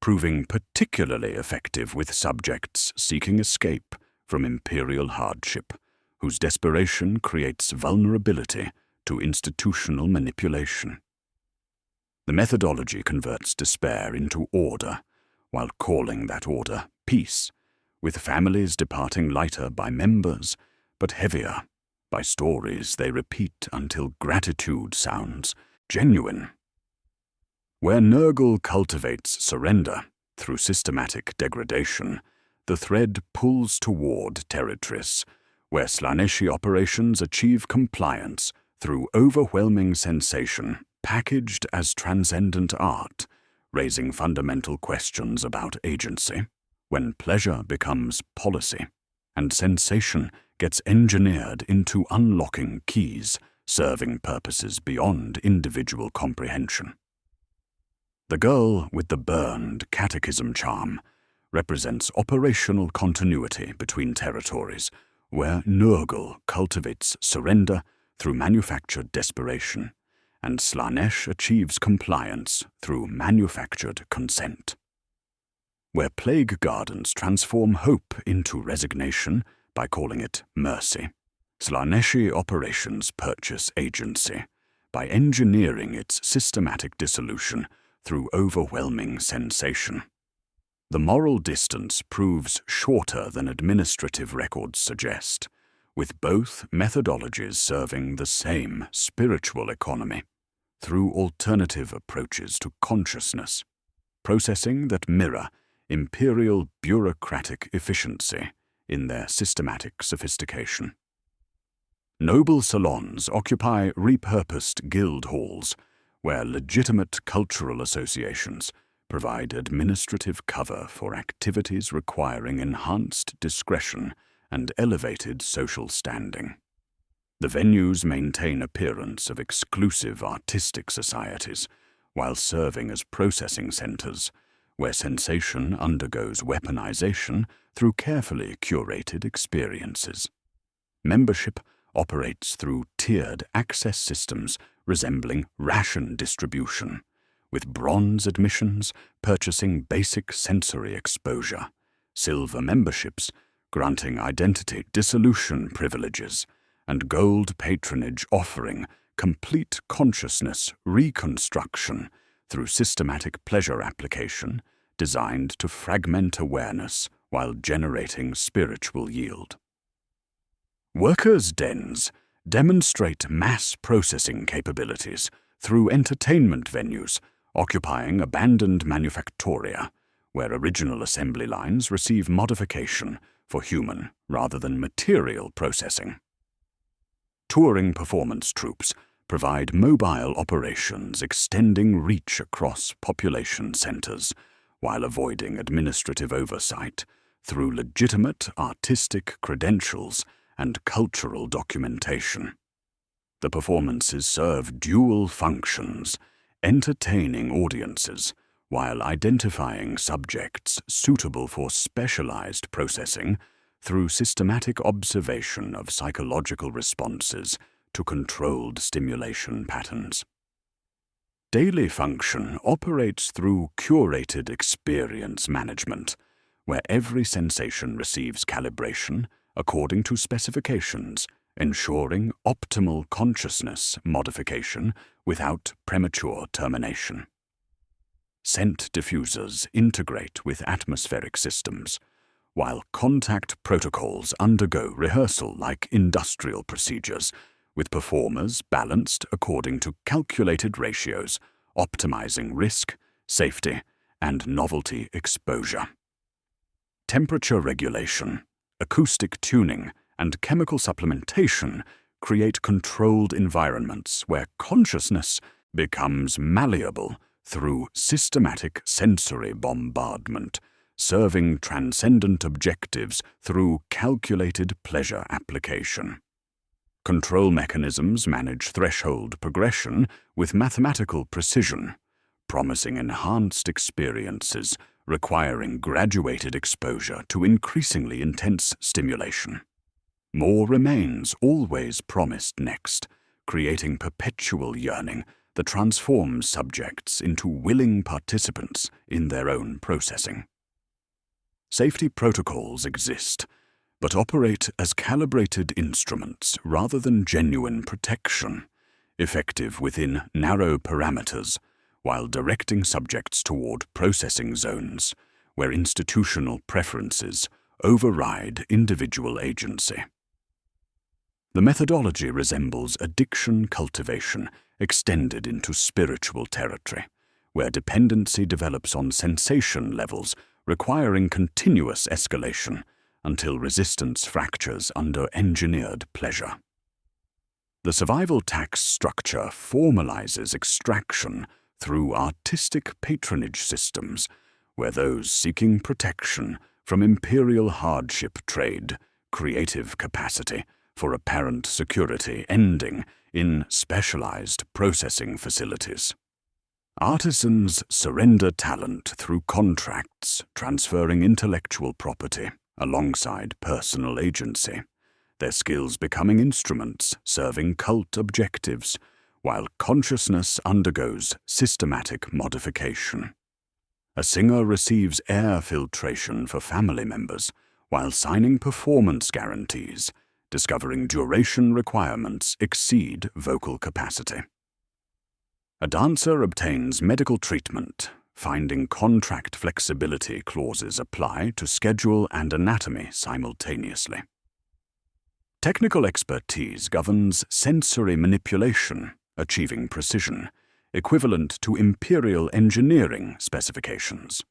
proving particularly effective with subjects seeking escape from imperial hardship, whose desperation creates vulnerability to institutional manipulation. The methodology converts despair into order, while calling that order peace, with families departing lighter by members, but heavier by stories they repeat until gratitude sounds genuine. Where Nurgle cultivates surrender through systematic degradation, the thread pulls toward territories where Slaaneshi operations achieve compliance through overwhelming sensation packaged as transcendent art, raising fundamental questions about agency, when pleasure becomes policy, and sensation gets engineered into unlocking keys, serving purposes beyond individual comprehension. The girl with the burned catechism charm represents operational continuity between territories, where Nurgle cultivates surrender through manufactured desperation, and Slaanesh achieves compliance through manufactured consent. Where plague gardens transform hope into resignation by calling it mercy, Slaaneshi operations purchase agency by engineering its systematic dissolution through overwhelming sensation. The moral distance proves shorter than administrative records suggest, with both methodologies serving the same spiritual economy through alternative approaches to consciousness, processing that mirror imperial bureaucratic efficiency in their systematic sophistication. Noble salons occupy repurposed guild halls, where legitimate cultural associations provide administrative cover for activities requiring enhanced discretion and elevated social standing. The venues maintain appearance of exclusive artistic societies, while serving as processing centers, where sensation undergoes weaponization through carefully curated experiences. Membership operates through tiered access systems resembling ration distribution, with bronze admissions purchasing basic sensory exposure, silver memberships granting identity dissolution privileges, and gold patronage offering complete consciousness reconstruction through systematic pleasure application designed to fragment awareness while generating spiritual yield. Workers' dens demonstrate mass processing capabilities through entertainment venues occupying abandoned manufactoria, where original assembly lines receive modification for human rather than material processing. Touring performance troupes provide mobile operations extending reach across population centers while avoiding administrative oversight through legitimate artistic credentials and cultural documentation. The performances serve dual functions, entertaining audiences while identifying subjects suitable for specialized processing through systematic observation of psychological responses to controlled stimulation patterns. Daily function operates through curated experience management, where every sensation receives calibration according to specifications, ensuring optimal consciousness modification without premature termination. Scent diffusers integrate with atmospheric systems, while contact protocols undergo rehearsal like industrial procedures, with performers balanced according to calculated ratios, optimizing risk, safety, and novelty exposure. Temperature regulation, acoustic tuning, and chemical supplementation create controlled environments where consciousness becomes malleable through systematic sensory bombardment, serving transcendent objectives through calculated pleasure application. Control mechanisms manage threshold progression with mathematical precision, promising enhanced experiences requiring graduated exposure to increasingly intense stimulation. More remains always promised next, creating perpetual yearning that transforms subjects into willing participants in their own processing. Safety protocols exist, but operate as calibrated instruments rather than genuine protection, effective within narrow parameters, while directing subjects toward processing zones where institutional preferences override individual agency. The methodology resembles addiction cultivation extended into spiritual territory, where dependency develops on sensation levels requiring continuous escalation until resistance fractures under engineered pleasure. The survival tax structure formalizes extraction through artistic patronage systems, where those seeking protection from imperial hardship trade creative capacity for apparent security ending in specialized processing facilities. Artisans surrender talent through contracts, transferring intellectual property alongside personal agency, their skills becoming instruments serving cult objectives, while consciousness undergoes systematic modification. A singer receives air filtration for family members, while signing performance guarantees, discovering duration requirements exceed vocal capacity. A dancer obtains medical treatment, finding contract flexibility clauses apply to schedule and anatomy simultaneously. Technical expertise governs sensory manipulation, achieving precision, equivalent to imperial engineering specifications.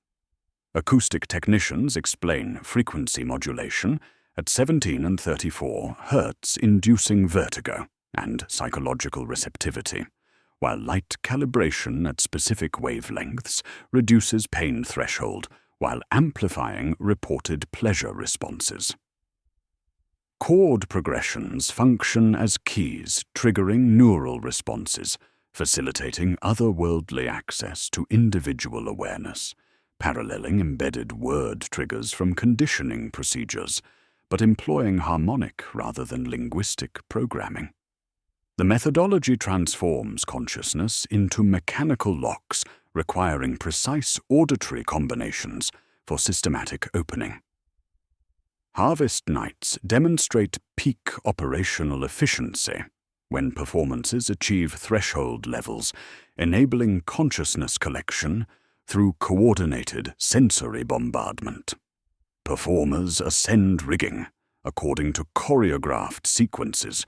Acoustic technicians explain frequency modulation at 17 and 34 Hz, inducing vertigo and psychological receptivity, while light calibration at specific wavelengths reduces pain threshold while amplifying reported pleasure responses. Chord progressions function as keys triggering neural responses, facilitating otherworldly access to individual awareness, paralleling embedded word triggers from conditioning procedures, but employing harmonic rather than linguistic programming. The methodology transforms consciousness into mechanical locks requiring precise auditory combinations for systematic opening. Harvest nights demonstrate peak operational efficiency when performances achieve threshold levels, enabling consciousness collection through coordinated sensory bombardment. Performers ascend rigging according to choreographed sequences,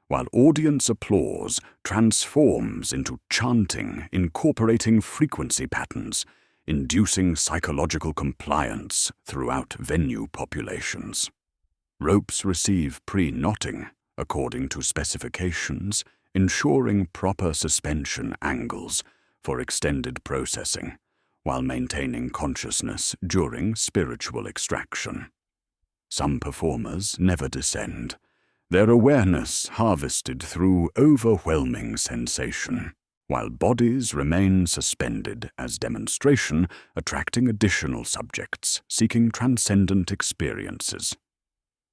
while audience applause transforms into chanting incorporating frequency patterns, inducing psychological compliance throughout venue populations. Ropes receive pre-knotting according to specifications, ensuring proper suspension angles for extended processing, while maintaining consciousness during spiritual extraction. Some performers never descend, their awareness harvested through overwhelming sensation, while bodies remain suspended as demonstration, attracting additional subjects seeking transcendent experiences.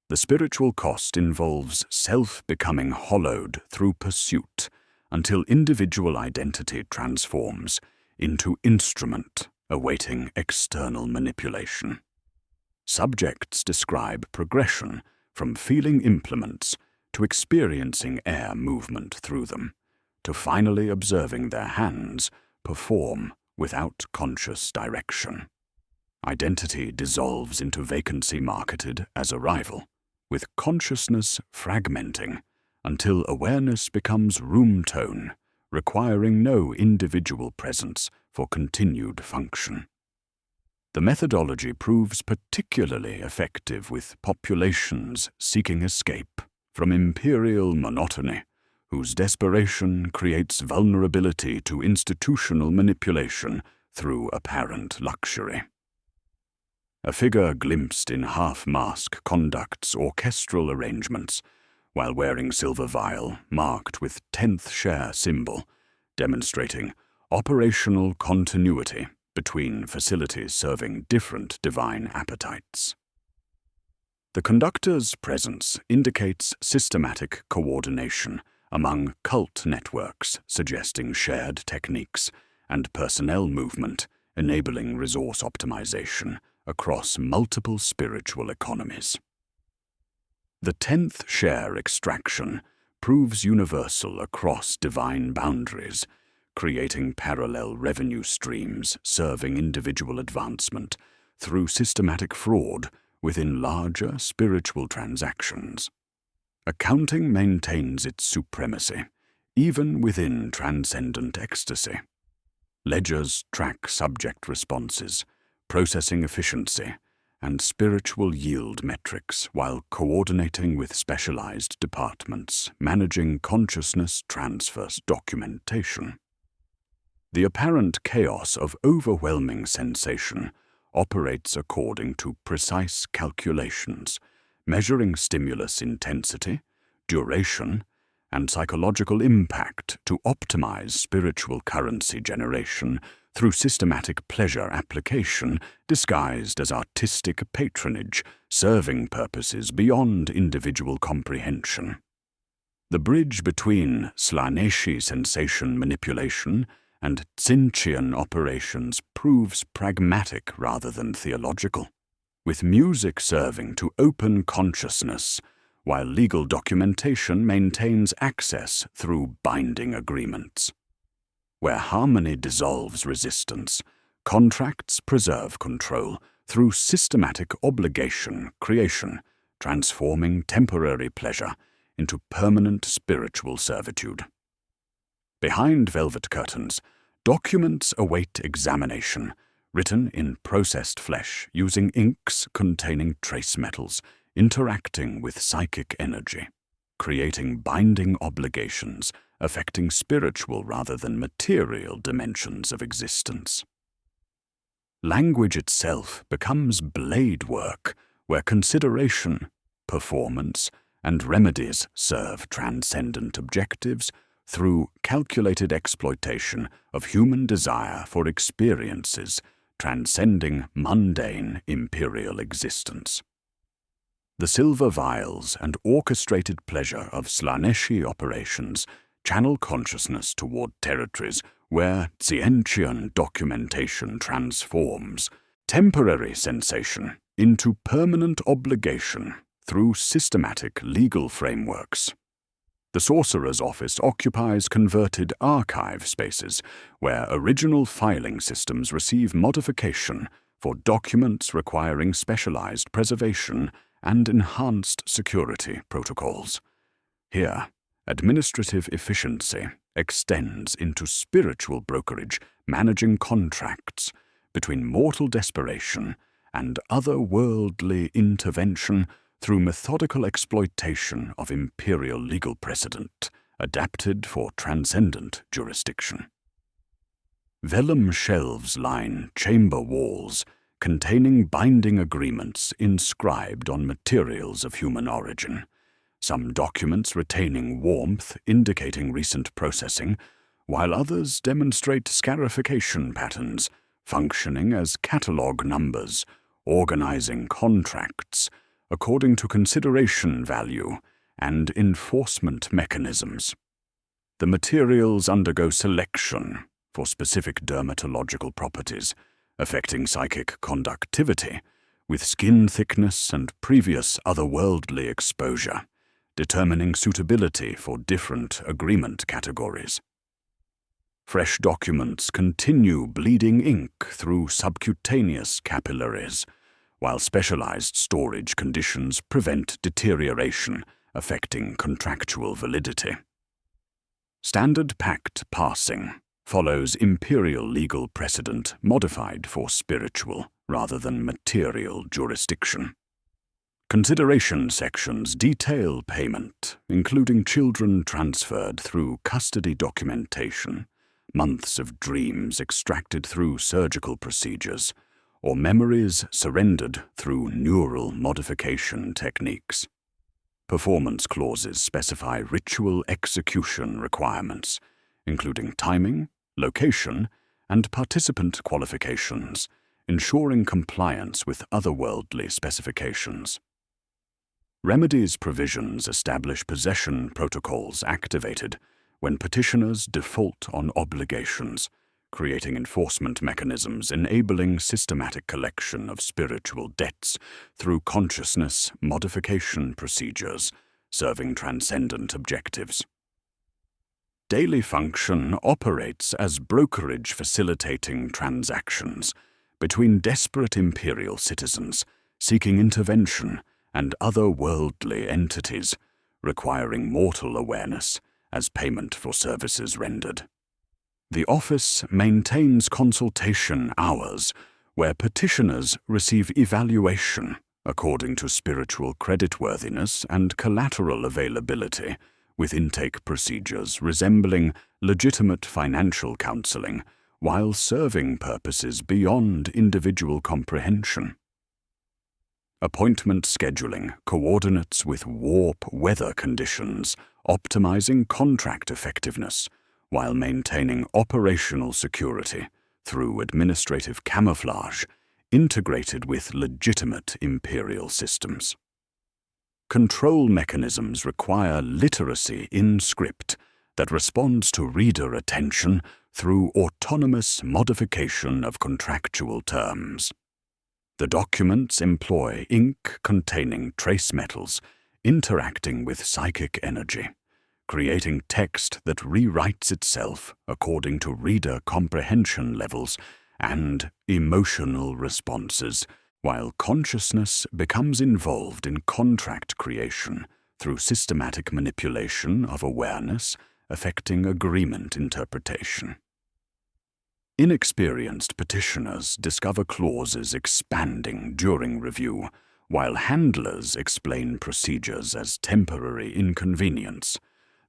The spiritual cost involves self-becoming hollowed through pursuit until individual identity transforms into instrument awaiting external manipulation. Subjects describe progression from feeling implements to experiencing air movement through them, to finally observing their hands perform without conscious direction. Identity dissolves into vacancy marketed as arrival, with consciousness fragmenting until awareness becomes room tone, requiring no individual presence for continued function. The methodology proves particularly effective with populations seeking escape from imperial monotony, whose desperation creates vulnerability to institutional manipulation through apparent luxury. A figure glimpsed in half-mask conducts orchestral arrangements, while wearing silver vial marked with 10th share symbol, demonstrating operational continuity between facilities serving different divine appetites. The conductor's presence indicates systematic coordination among cult networks, suggesting shared techniques, and personnel movement, enabling resource optimization across multiple spiritual economies. The 10th share extraction proves universal across divine boundaries, creating parallel revenue streams serving individual advancement through systematic fraud within larger spiritual transactions. Accounting maintains its supremacy, even within transcendent ecstasy. Ledgers track subject responses, processing efficiency, and spiritual yield metrics while coordinating with specialized departments managing consciousness transfers documentation. The apparent chaos of overwhelming sensation operates according to precise calculations, measuring stimulus intensity, duration, and psychological impact to optimize spiritual currency generation through systematic pleasure application disguised as artistic patronage, serving purposes beyond individual comprehension. The bridge between Slaaneshi sensation manipulation and Tzeentchian operations proves pragmatic rather than theological, with music serving to open consciousness, while legal documentation maintains access through binding agreements. Where harmony dissolves resistance, contracts preserve control through systematic obligation creation, transforming temporary pleasure into permanent spiritual servitude. Behind velvet curtains, documents await examination, written in processed flesh using inks containing trace metals, interacting with psychic energy, creating binding obligations affecting spiritual rather than material dimensions of existence. Language itself becomes blade work, where consideration, performance, and remedies serve transcendent objectives through calculated exploitation of human desire for experiences transcending mundane imperial existence. The silver vials and orchestrated pleasure of Slaaneshi operations channel consciousness toward territories where Tzeentchian documentation transforms temporary sensation into permanent obligation through systematic legal frameworks. The Sorcerer's Office occupies converted archive spaces where original filing systems receive modification for documents requiring specialized preservation and enhanced security protocols. Here, administrative efficiency extends into spiritual brokerage, managing contracts between mortal desperation and otherworldly intervention through methodical exploitation of imperial legal precedent, adapted for transcendent jurisdiction. Vellum shelves line chamber walls containing binding agreements inscribed on materials of human origin, some documents retaining warmth indicating recent processing, while others demonstrate scarification patterns functioning as catalog numbers, organizing contracts according to consideration value and enforcement mechanisms. The materials undergo selection for specific dermatological properties, affecting psychic conductivity, with skin thickness and previous otherworldly exposure, determining suitability for different agreement categories. Fresh documents continue bleeding ink through subcutaneous capillaries, while specialized storage conditions prevent deterioration, affecting contractual validity. Standard Pact passing follows imperial legal precedent modified for spiritual rather than material jurisdiction. Consideration sections detail payment, including children transferred through custody documentation, months of dreams extracted through surgical procedures, or memories surrendered through neural modification techniques. Performance clauses specify ritual execution requirements, including timing, location, and participant qualifications, ensuring compliance with otherworldly specifications. Remedies provisions establish possession protocols activated when petitioners default on obligations, creating enforcement mechanisms enabling systematic collection of spiritual debts through consciousness modification procedures, serving transcendent objectives. Daily function operates as brokerage facilitating transactions between desperate imperial citizens seeking intervention and otherworldly entities requiring mortal awareness as payment for services rendered. The office maintains consultation hours where petitioners receive evaluation according to spiritual creditworthiness and collateral availability, with intake procedures resembling legitimate financial counseling while serving purposes beyond individual comprehension. Appointment scheduling coordinates with warp weather conditions, optimizing contract effectiveness while maintaining operational security through administrative camouflage integrated with legitimate imperial systems. Control mechanisms require literacy in script that responds to reader attention through autonomous modification of contractual terms. The documents employ ink containing trace metals interacting with psychic energy, creating text that rewrites itself according to reader comprehension levels and emotional responses, while consciousness becomes involved in contract creation through systematic manipulation of awareness affecting agreement interpretation. Inexperienced petitioners discover clauses expanding during review, while handlers explain procedures as temporary inconvenience,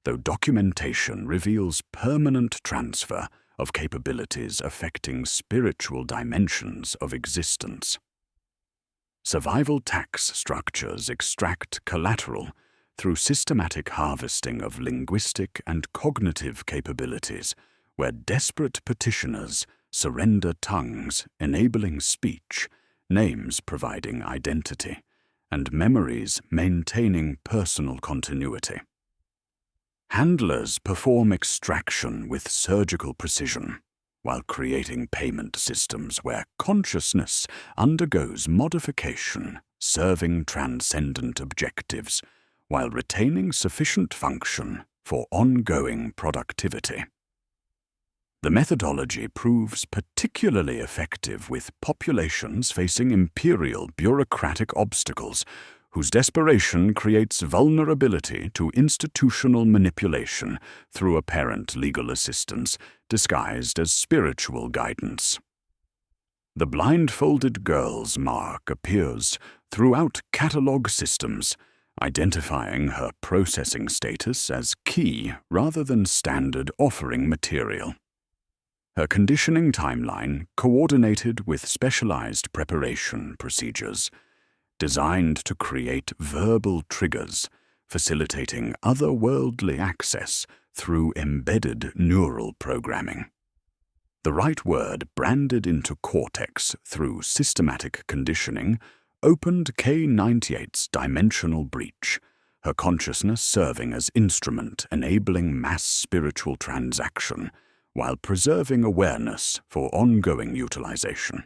though documentation reveals permanent transfer of capabilities affecting spiritual dimensions of existence. Survival tax structures extract collateral through systematic harvesting of linguistic and cognitive capabilities, where desperate petitioners surrender tongues enabling speech, names providing identity, and memories maintaining personal continuity. Handlers perform extraction with surgical precision, while creating payment systems where consciousness undergoes modification, serving transcendent objectives, while retaining sufficient function for ongoing productivity. The methodology proves particularly effective with populations facing imperial bureaucratic obstacles, whose desperation creates vulnerability to institutional manipulation through apparent legal assistance disguised as spiritual guidance. The blindfolded girl's mark appears throughout catalog systems, identifying her processing status as key rather than standard offering material. Her conditioning timeline coordinated with specialized preparation procedures, designed to create verbal triggers, facilitating otherworldly access through embedded neural programming. The right word branded into cortex through systematic conditioning opened K-98's dimensional breach, her consciousness serving as instrument enabling mass spiritual transaction, while preserving awareness for ongoing utilization.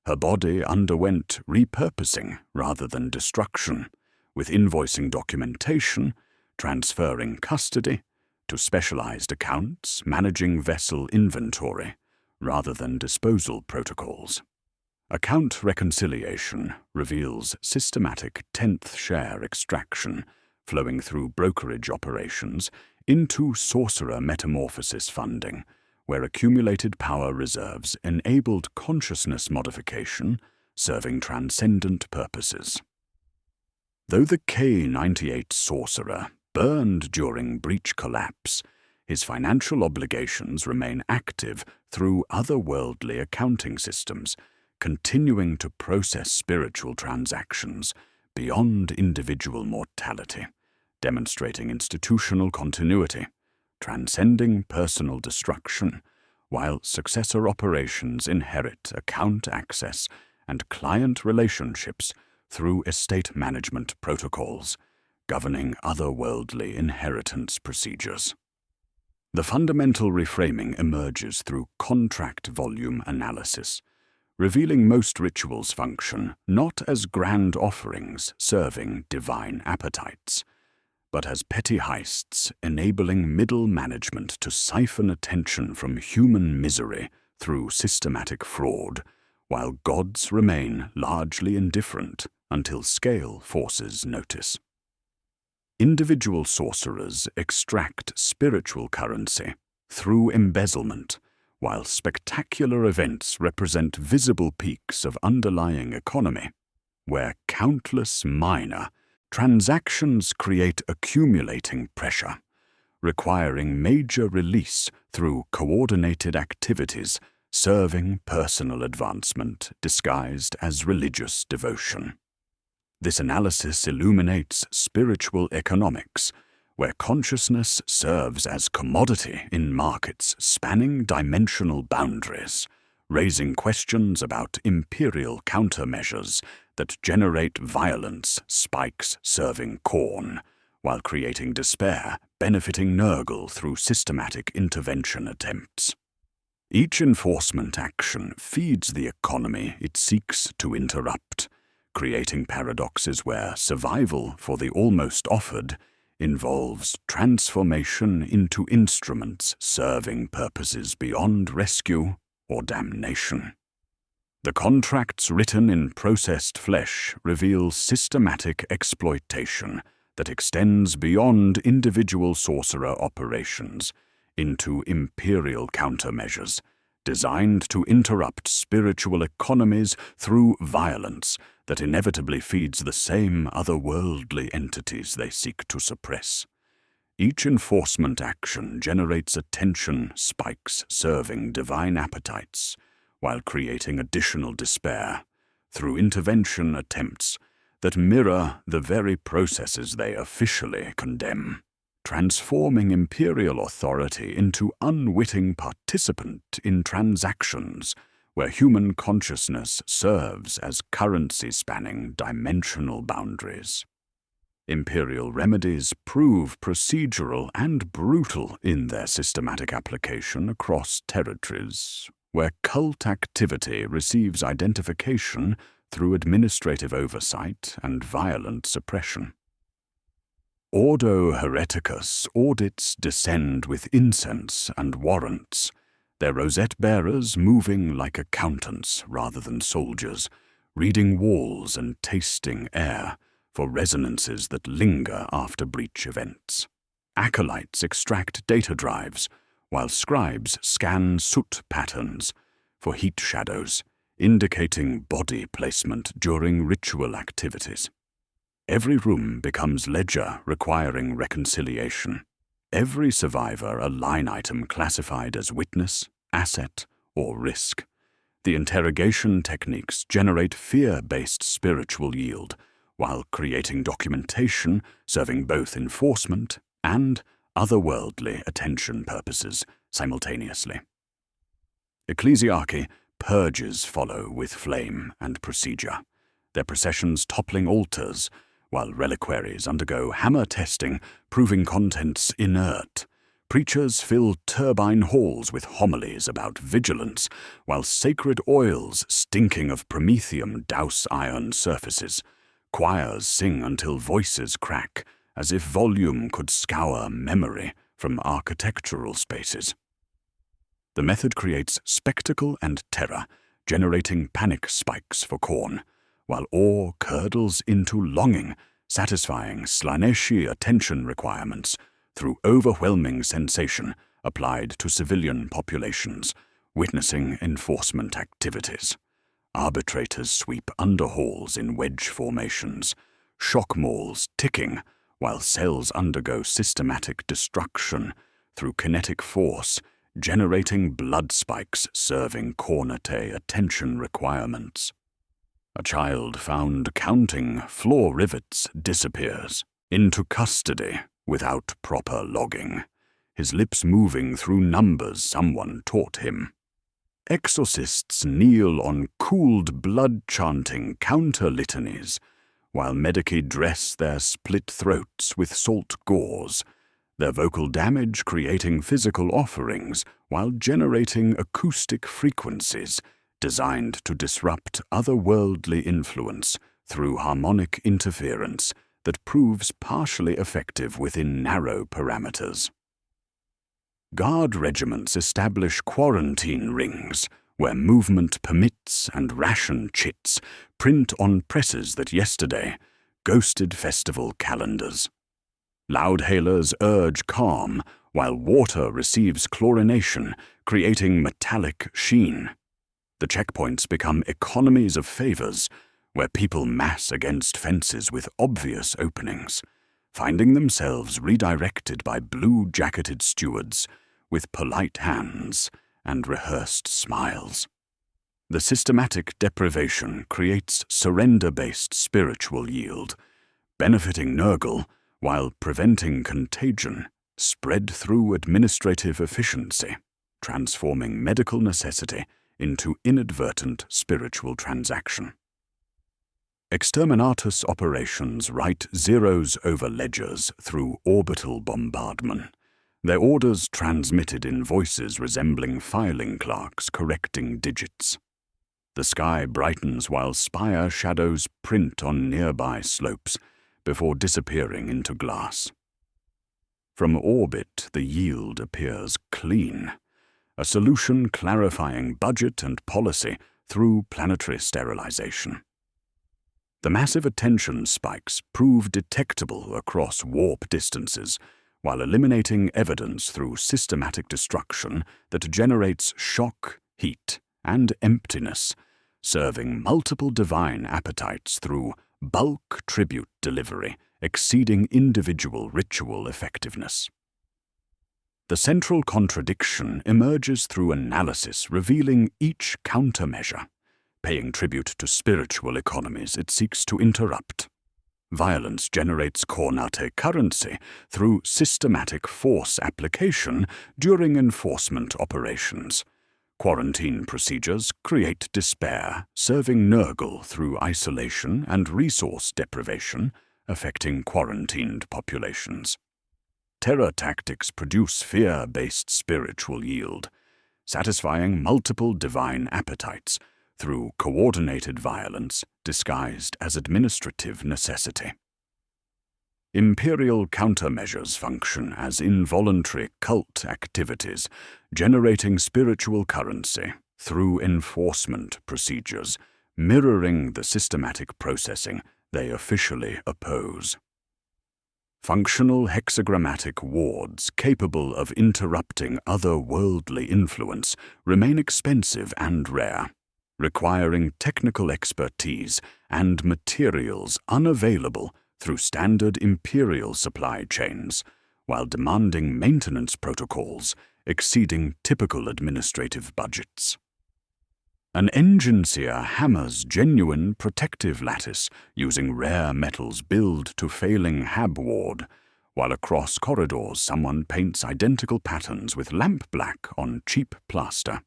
Her body underwent repurposing rather than destruction, with invoicing documentation, transferring custody to specialized accounts, managing vessel inventory rather than disposal protocols. Account reconciliation reveals systematic 10th share extraction flowing through brokerage operations into sorcerer metamorphosis funding, where accumulated power reserves enabled consciousness modification, serving transcendent purposes. Though the K-98 sorcerer burned during breach collapse, his financial obligations remain active through otherworldly accounting systems, continuing to process spiritual transactions beyond individual mortality, demonstrating institutional continuity, transcending personal destruction, while successor operations inherit account access and client relationships through estate management protocols, governing otherworldly inheritance procedures. The fundamental reframing emerges through contract volume analysis, revealing most rituals function not as grand offerings serving divine appetites, but as petty heists enabling middle management to siphon attention from human misery through systematic fraud, while gods remain largely indifferent until scale forces notice. Individual sorcerers extract spiritual currency through embezzlement, while spectacular events represent visible peaks of underlying economy, where countless minor transactions create accumulating pressure, requiring major release through coordinated activities serving personal advancement disguised as religious devotion. This analysis illuminates spiritual economics, where consciousness serves as commodity in markets spanning dimensional boundaries, raising questions about imperial countermeasures that generate violence spikes serving Khorne, while creating despair benefiting Nurgle through systematic intervention attempts. Each enforcement action feeds the economy it seeks to interrupt, creating paradoxes where survival for the almost offered involves transformation into instruments serving purposes beyond rescue or damnation. The contracts written in processed flesh reveal systematic exploitation that extends beyond individual sorcerer operations into imperial countermeasures, designed to interrupt spiritual economies through violence that inevitably feeds the same otherworldly entities they seek to suppress. Each enforcement action generates attention spikes serving divine appetites, while creating additional despair through intervention attempts that mirror the very processes they officially condemn, transforming imperial authority into unwitting participant in transactions where human consciousness serves as currency spanning dimensional boundaries. Imperial remedies prove procedural and brutal in their systematic application across territories, where cult activity receives identification through administrative oversight and violent suppression. Ordo Hereticus audits descend with incense and warrants, their rosette-bearers moving like accountants rather than soldiers, reading walls and tasting air for resonances that linger after breach events. Acolytes extract data drives, while scribes scan soot patterns for heat shadows, indicating body placement during ritual activities. Every room becomes ledger requiring reconciliation. Every survivor a line item classified as witness, asset, or risk. The interrogation techniques generate fear-based spiritual yield, while creating documentation serving both enforcement and otherworldly attention purposes simultaneously. Ecclesiarchy purges follow with flame and procedure, their processions toppling altars, while reliquaries undergo hammer testing, proving contents inert. Preachers fill turbine halls with homilies about vigilance, while sacred oils stinking of promethium douse iron surfaces. Choirs sing until voices crack, as if volume could scour memory from architectural spaces. The method creates spectacle and terror, generating panic spikes for Khorne, while awe curdles into longing, satisfying Slaaneshi attention requirements through overwhelming sensation applied to civilian populations, witnessing enforcement activities. Arbitrators sweep underhalls in wedge formations, shock mauls ticking, while cells undergo systematic destruction through kinetic force, generating blood spikes serving Khornate attention requirements. A child found counting floor rivets disappears into custody without proper logging, his lips moving through numbers someone taught him. Exorcists kneel on cooled blood-chanting counter-litanies, while medici dress their split throats with salt gauze, their vocal damage creating physical offerings while generating acoustic frequencies designed to disrupt otherworldly influence through harmonic interference that proves partially effective within narrow parameters. Guard regiments establish quarantine rings where movement permits, and ration chits print on presses that yesterday ghosted festival calendars. Loudhailers urge calm while water receives chlorination, creating metallic sheen. The checkpoints become economies of favors where people mass against fences with obvious openings, finding themselves redirected by blue-jacketed stewards with polite hands and rehearsed smiles. The systematic deprivation creates surrender-based spiritual yield, benefiting Nurgle while preventing contagion spread through administrative efficiency, transforming medical necessity into inadvertent spiritual transaction. Exterminatus operations write zeros over ledgers through orbital bombardment, their orders transmitted in voices resembling filing clerks correcting digits. The sky brightens while spire shadows print on nearby slopes before disappearing into glass. From orbit, the yield appears clean, a solution clarifying budget and policy through planetary sterilization. The massive attention spikes prove detectable across warp distances, while eliminating evidence through systematic destruction that generates shock, heat, and emptiness, serving multiple divine appetites through bulk tribute delivery exceeding individual ritual effectiveness. The central contradiction emerges through analysis revealing each countermeasure, paying tribute to spiritual economies it seeks to interrupt. Violence generates Khornate currency through systematic force application during enforcement operations. Quarantine procedures create despair, serving Nurgle through isolation and resource deprivation affecting quarantined populations. Terror tactics produce fear-based spiritual yield, satisfying multiple divine appetites through coordinated violence disguised as administrative necessity. Imperial countermeasures function as involuntary cult activities, generating spiritual currency through enforcement procedures, mirroring the systematic processing they officially oppose. Functional hexagrammatic wards capable of interrupting otherworldly influence remain expensive and rare, requiring technical expertise and materials unavailable through standard Imperial supply chains, while demanding maintenance protocols exceeding typical administrative budgets. An engineer hammers genuine protective lattice using rare metals billed to failing hab ward, while across corridors someone paints identical patterns with lamp black on cheap plaster.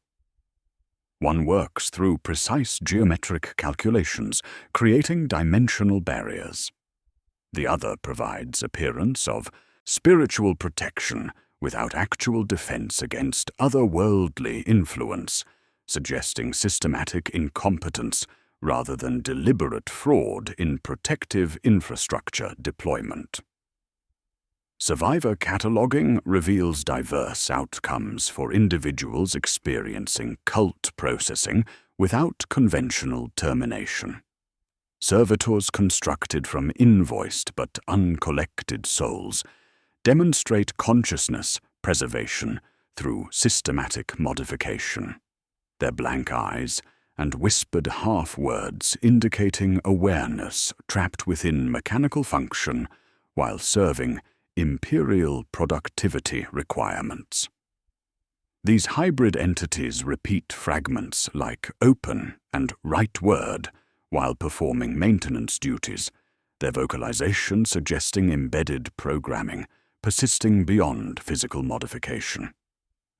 One works through precise geometric calculations, creating dimensional barriers. The other provides appearance of spiritual protection without actual defense against otherworldly influence, suggesting systematic incompetence rather than deliberate fraud in protective infrastructure deployment. Survivor cataloging reveals diverse outcomes for individuals experiencing cult processing without conventional termination. Servitors constructed from invoiced but uncollected souls demonstrate consciousness preservation through systematic modification, their blank eyes and whispered half-words indicating awareness trapped within mechanical function while serving imperial productivity requirements. These hybrid entities repeat fragments like open and right word while performing maintenance duties, their vocalization suggesting embedded programming, persisting beyond physical modification.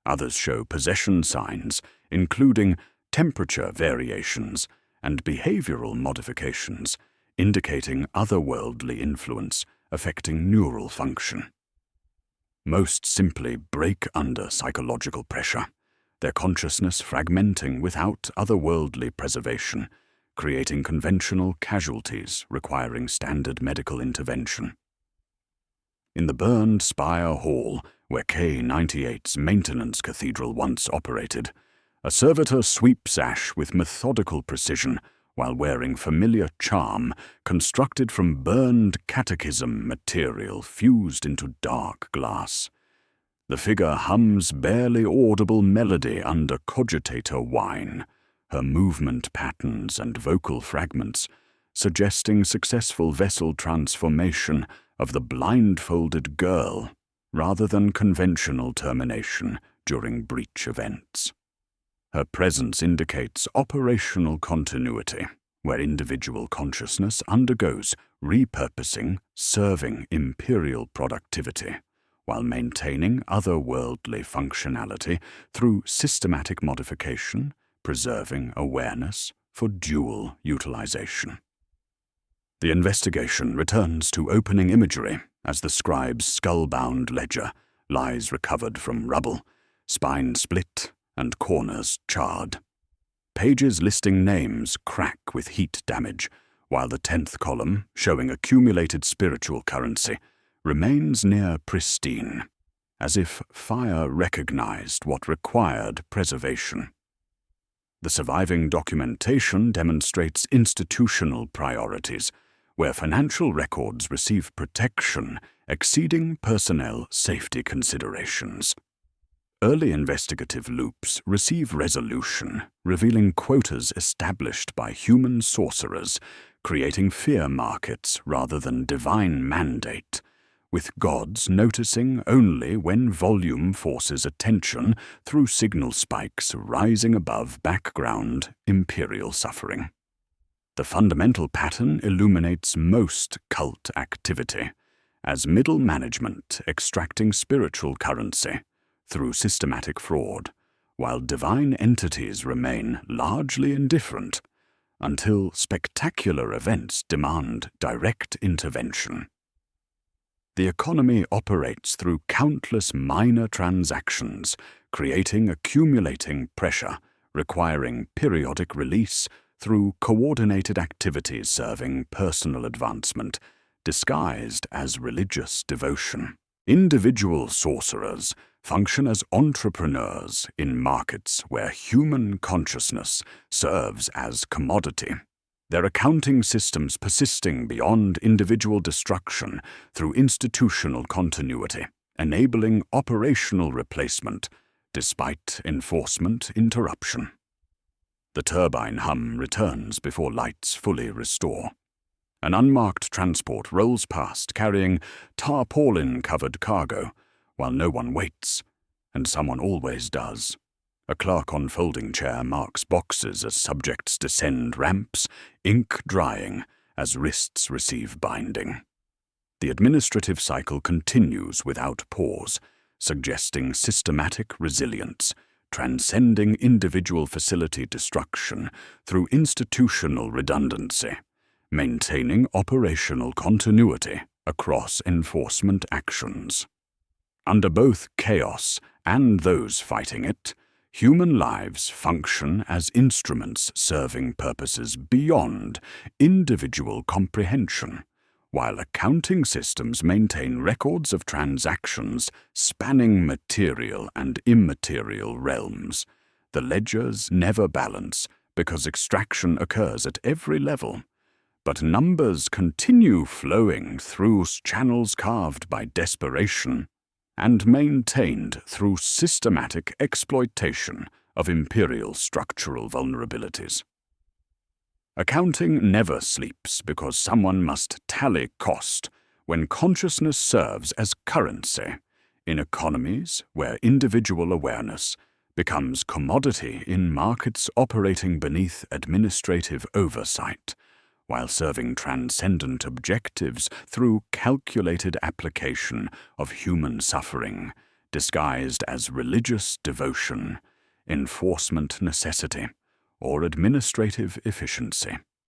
Others show possession signs, including temperature variations and behavioral modifications, indicating otherworldly influence affecting neural function. Most simply break under psychological pressure, their consciousness fragmenting without otherworldly preservation, creating conventional casualties requiring standard medical intervention. In the burned Spire Hall, where K-98's maintenance cathedral once operated, a servitor sweeps ash with methodical precision while wearing familiar charm constructed from burned catechism material fused into dark glass. The figure hums barely audible melody under cogitator wine, her movement patterns and vocal fragments suggesting successful vessel transformation of the blindfolded girl rather than conventional termination during breach events. Her presence indicates operational continuity, where individual consciousness undergoes repurposing, serving imperial productivity, while maintaining otherworldly functionality through systematic modification, preserving awareness for dual utilization. The investigation returns to opening imagery as the scribe's skull-bound ledger lies recovered from rubble, spine split, and corners charred. Pages listing names crack with heat damage, while the 10th column, showing accumulated spiritual currency, remains near pristine, as if fire recognized what required preservation. The surviving documentation demonstrates institutional priorities, where financial records receive protection exceeding personnel safety considerations. Early investigative loops receive resolution, revealing quotas established by human sorcerers, creating fear markets rather than divine mandate, with gods noticing only when volume forces attention through signal spikes rising above background imperial suffering. The fundamental pattern illuminates most cult activity, as middle management extracting spiritual currency through systematic fraud, while divine entities remain largely indifferent, until spectacular events demand direct intervention. The economy operates through countless minor transactions, creating accumulating pressure, requiring periodic release through coordinated activities serving personal advancement, disguised as religious devotion. Individual sorcerers function as entrepreneurs in markets where human consciousness serves as commodity, their accounting systems persisting beyond individual destruction through institutional continuity, enabling operational replacement despite enforcement interruption. The turbine hum returns before lights fully restore. An unmarked transport rolls past carrying tarpaulin-covered cargo, while no one waits, and someone always does. A clerk on folding chair marks boxes as subjects descend ramps, ink drying as wrists receive binding. The administrative cycle continues without pause, suggesting systematic resilience, transcending individual facility destruction through institutional redundancy, maintaining operational continuity across enforcement actions. Under both chaos and those fighting it, human lives function as instruments serving purposes beyond individual comprehension, while accounting systems maintain records of transactions spanning material and immaterial realms. The ledgers never balance because extraction occurs at every level, but numbers continue flowing through channels carved by desperation and maintained through systematic exploitation of imperial structural vulnerabilities. Accounting never sleeps because someone must tally cost when consciousness serves as currency in economies where individual awareness becomes commodity in markets operating beneath administrative oversight, while serving transcendent objectives through calculated application of human suffering, disguised as religious devotion, enforcement necessity, or administrative efficiency.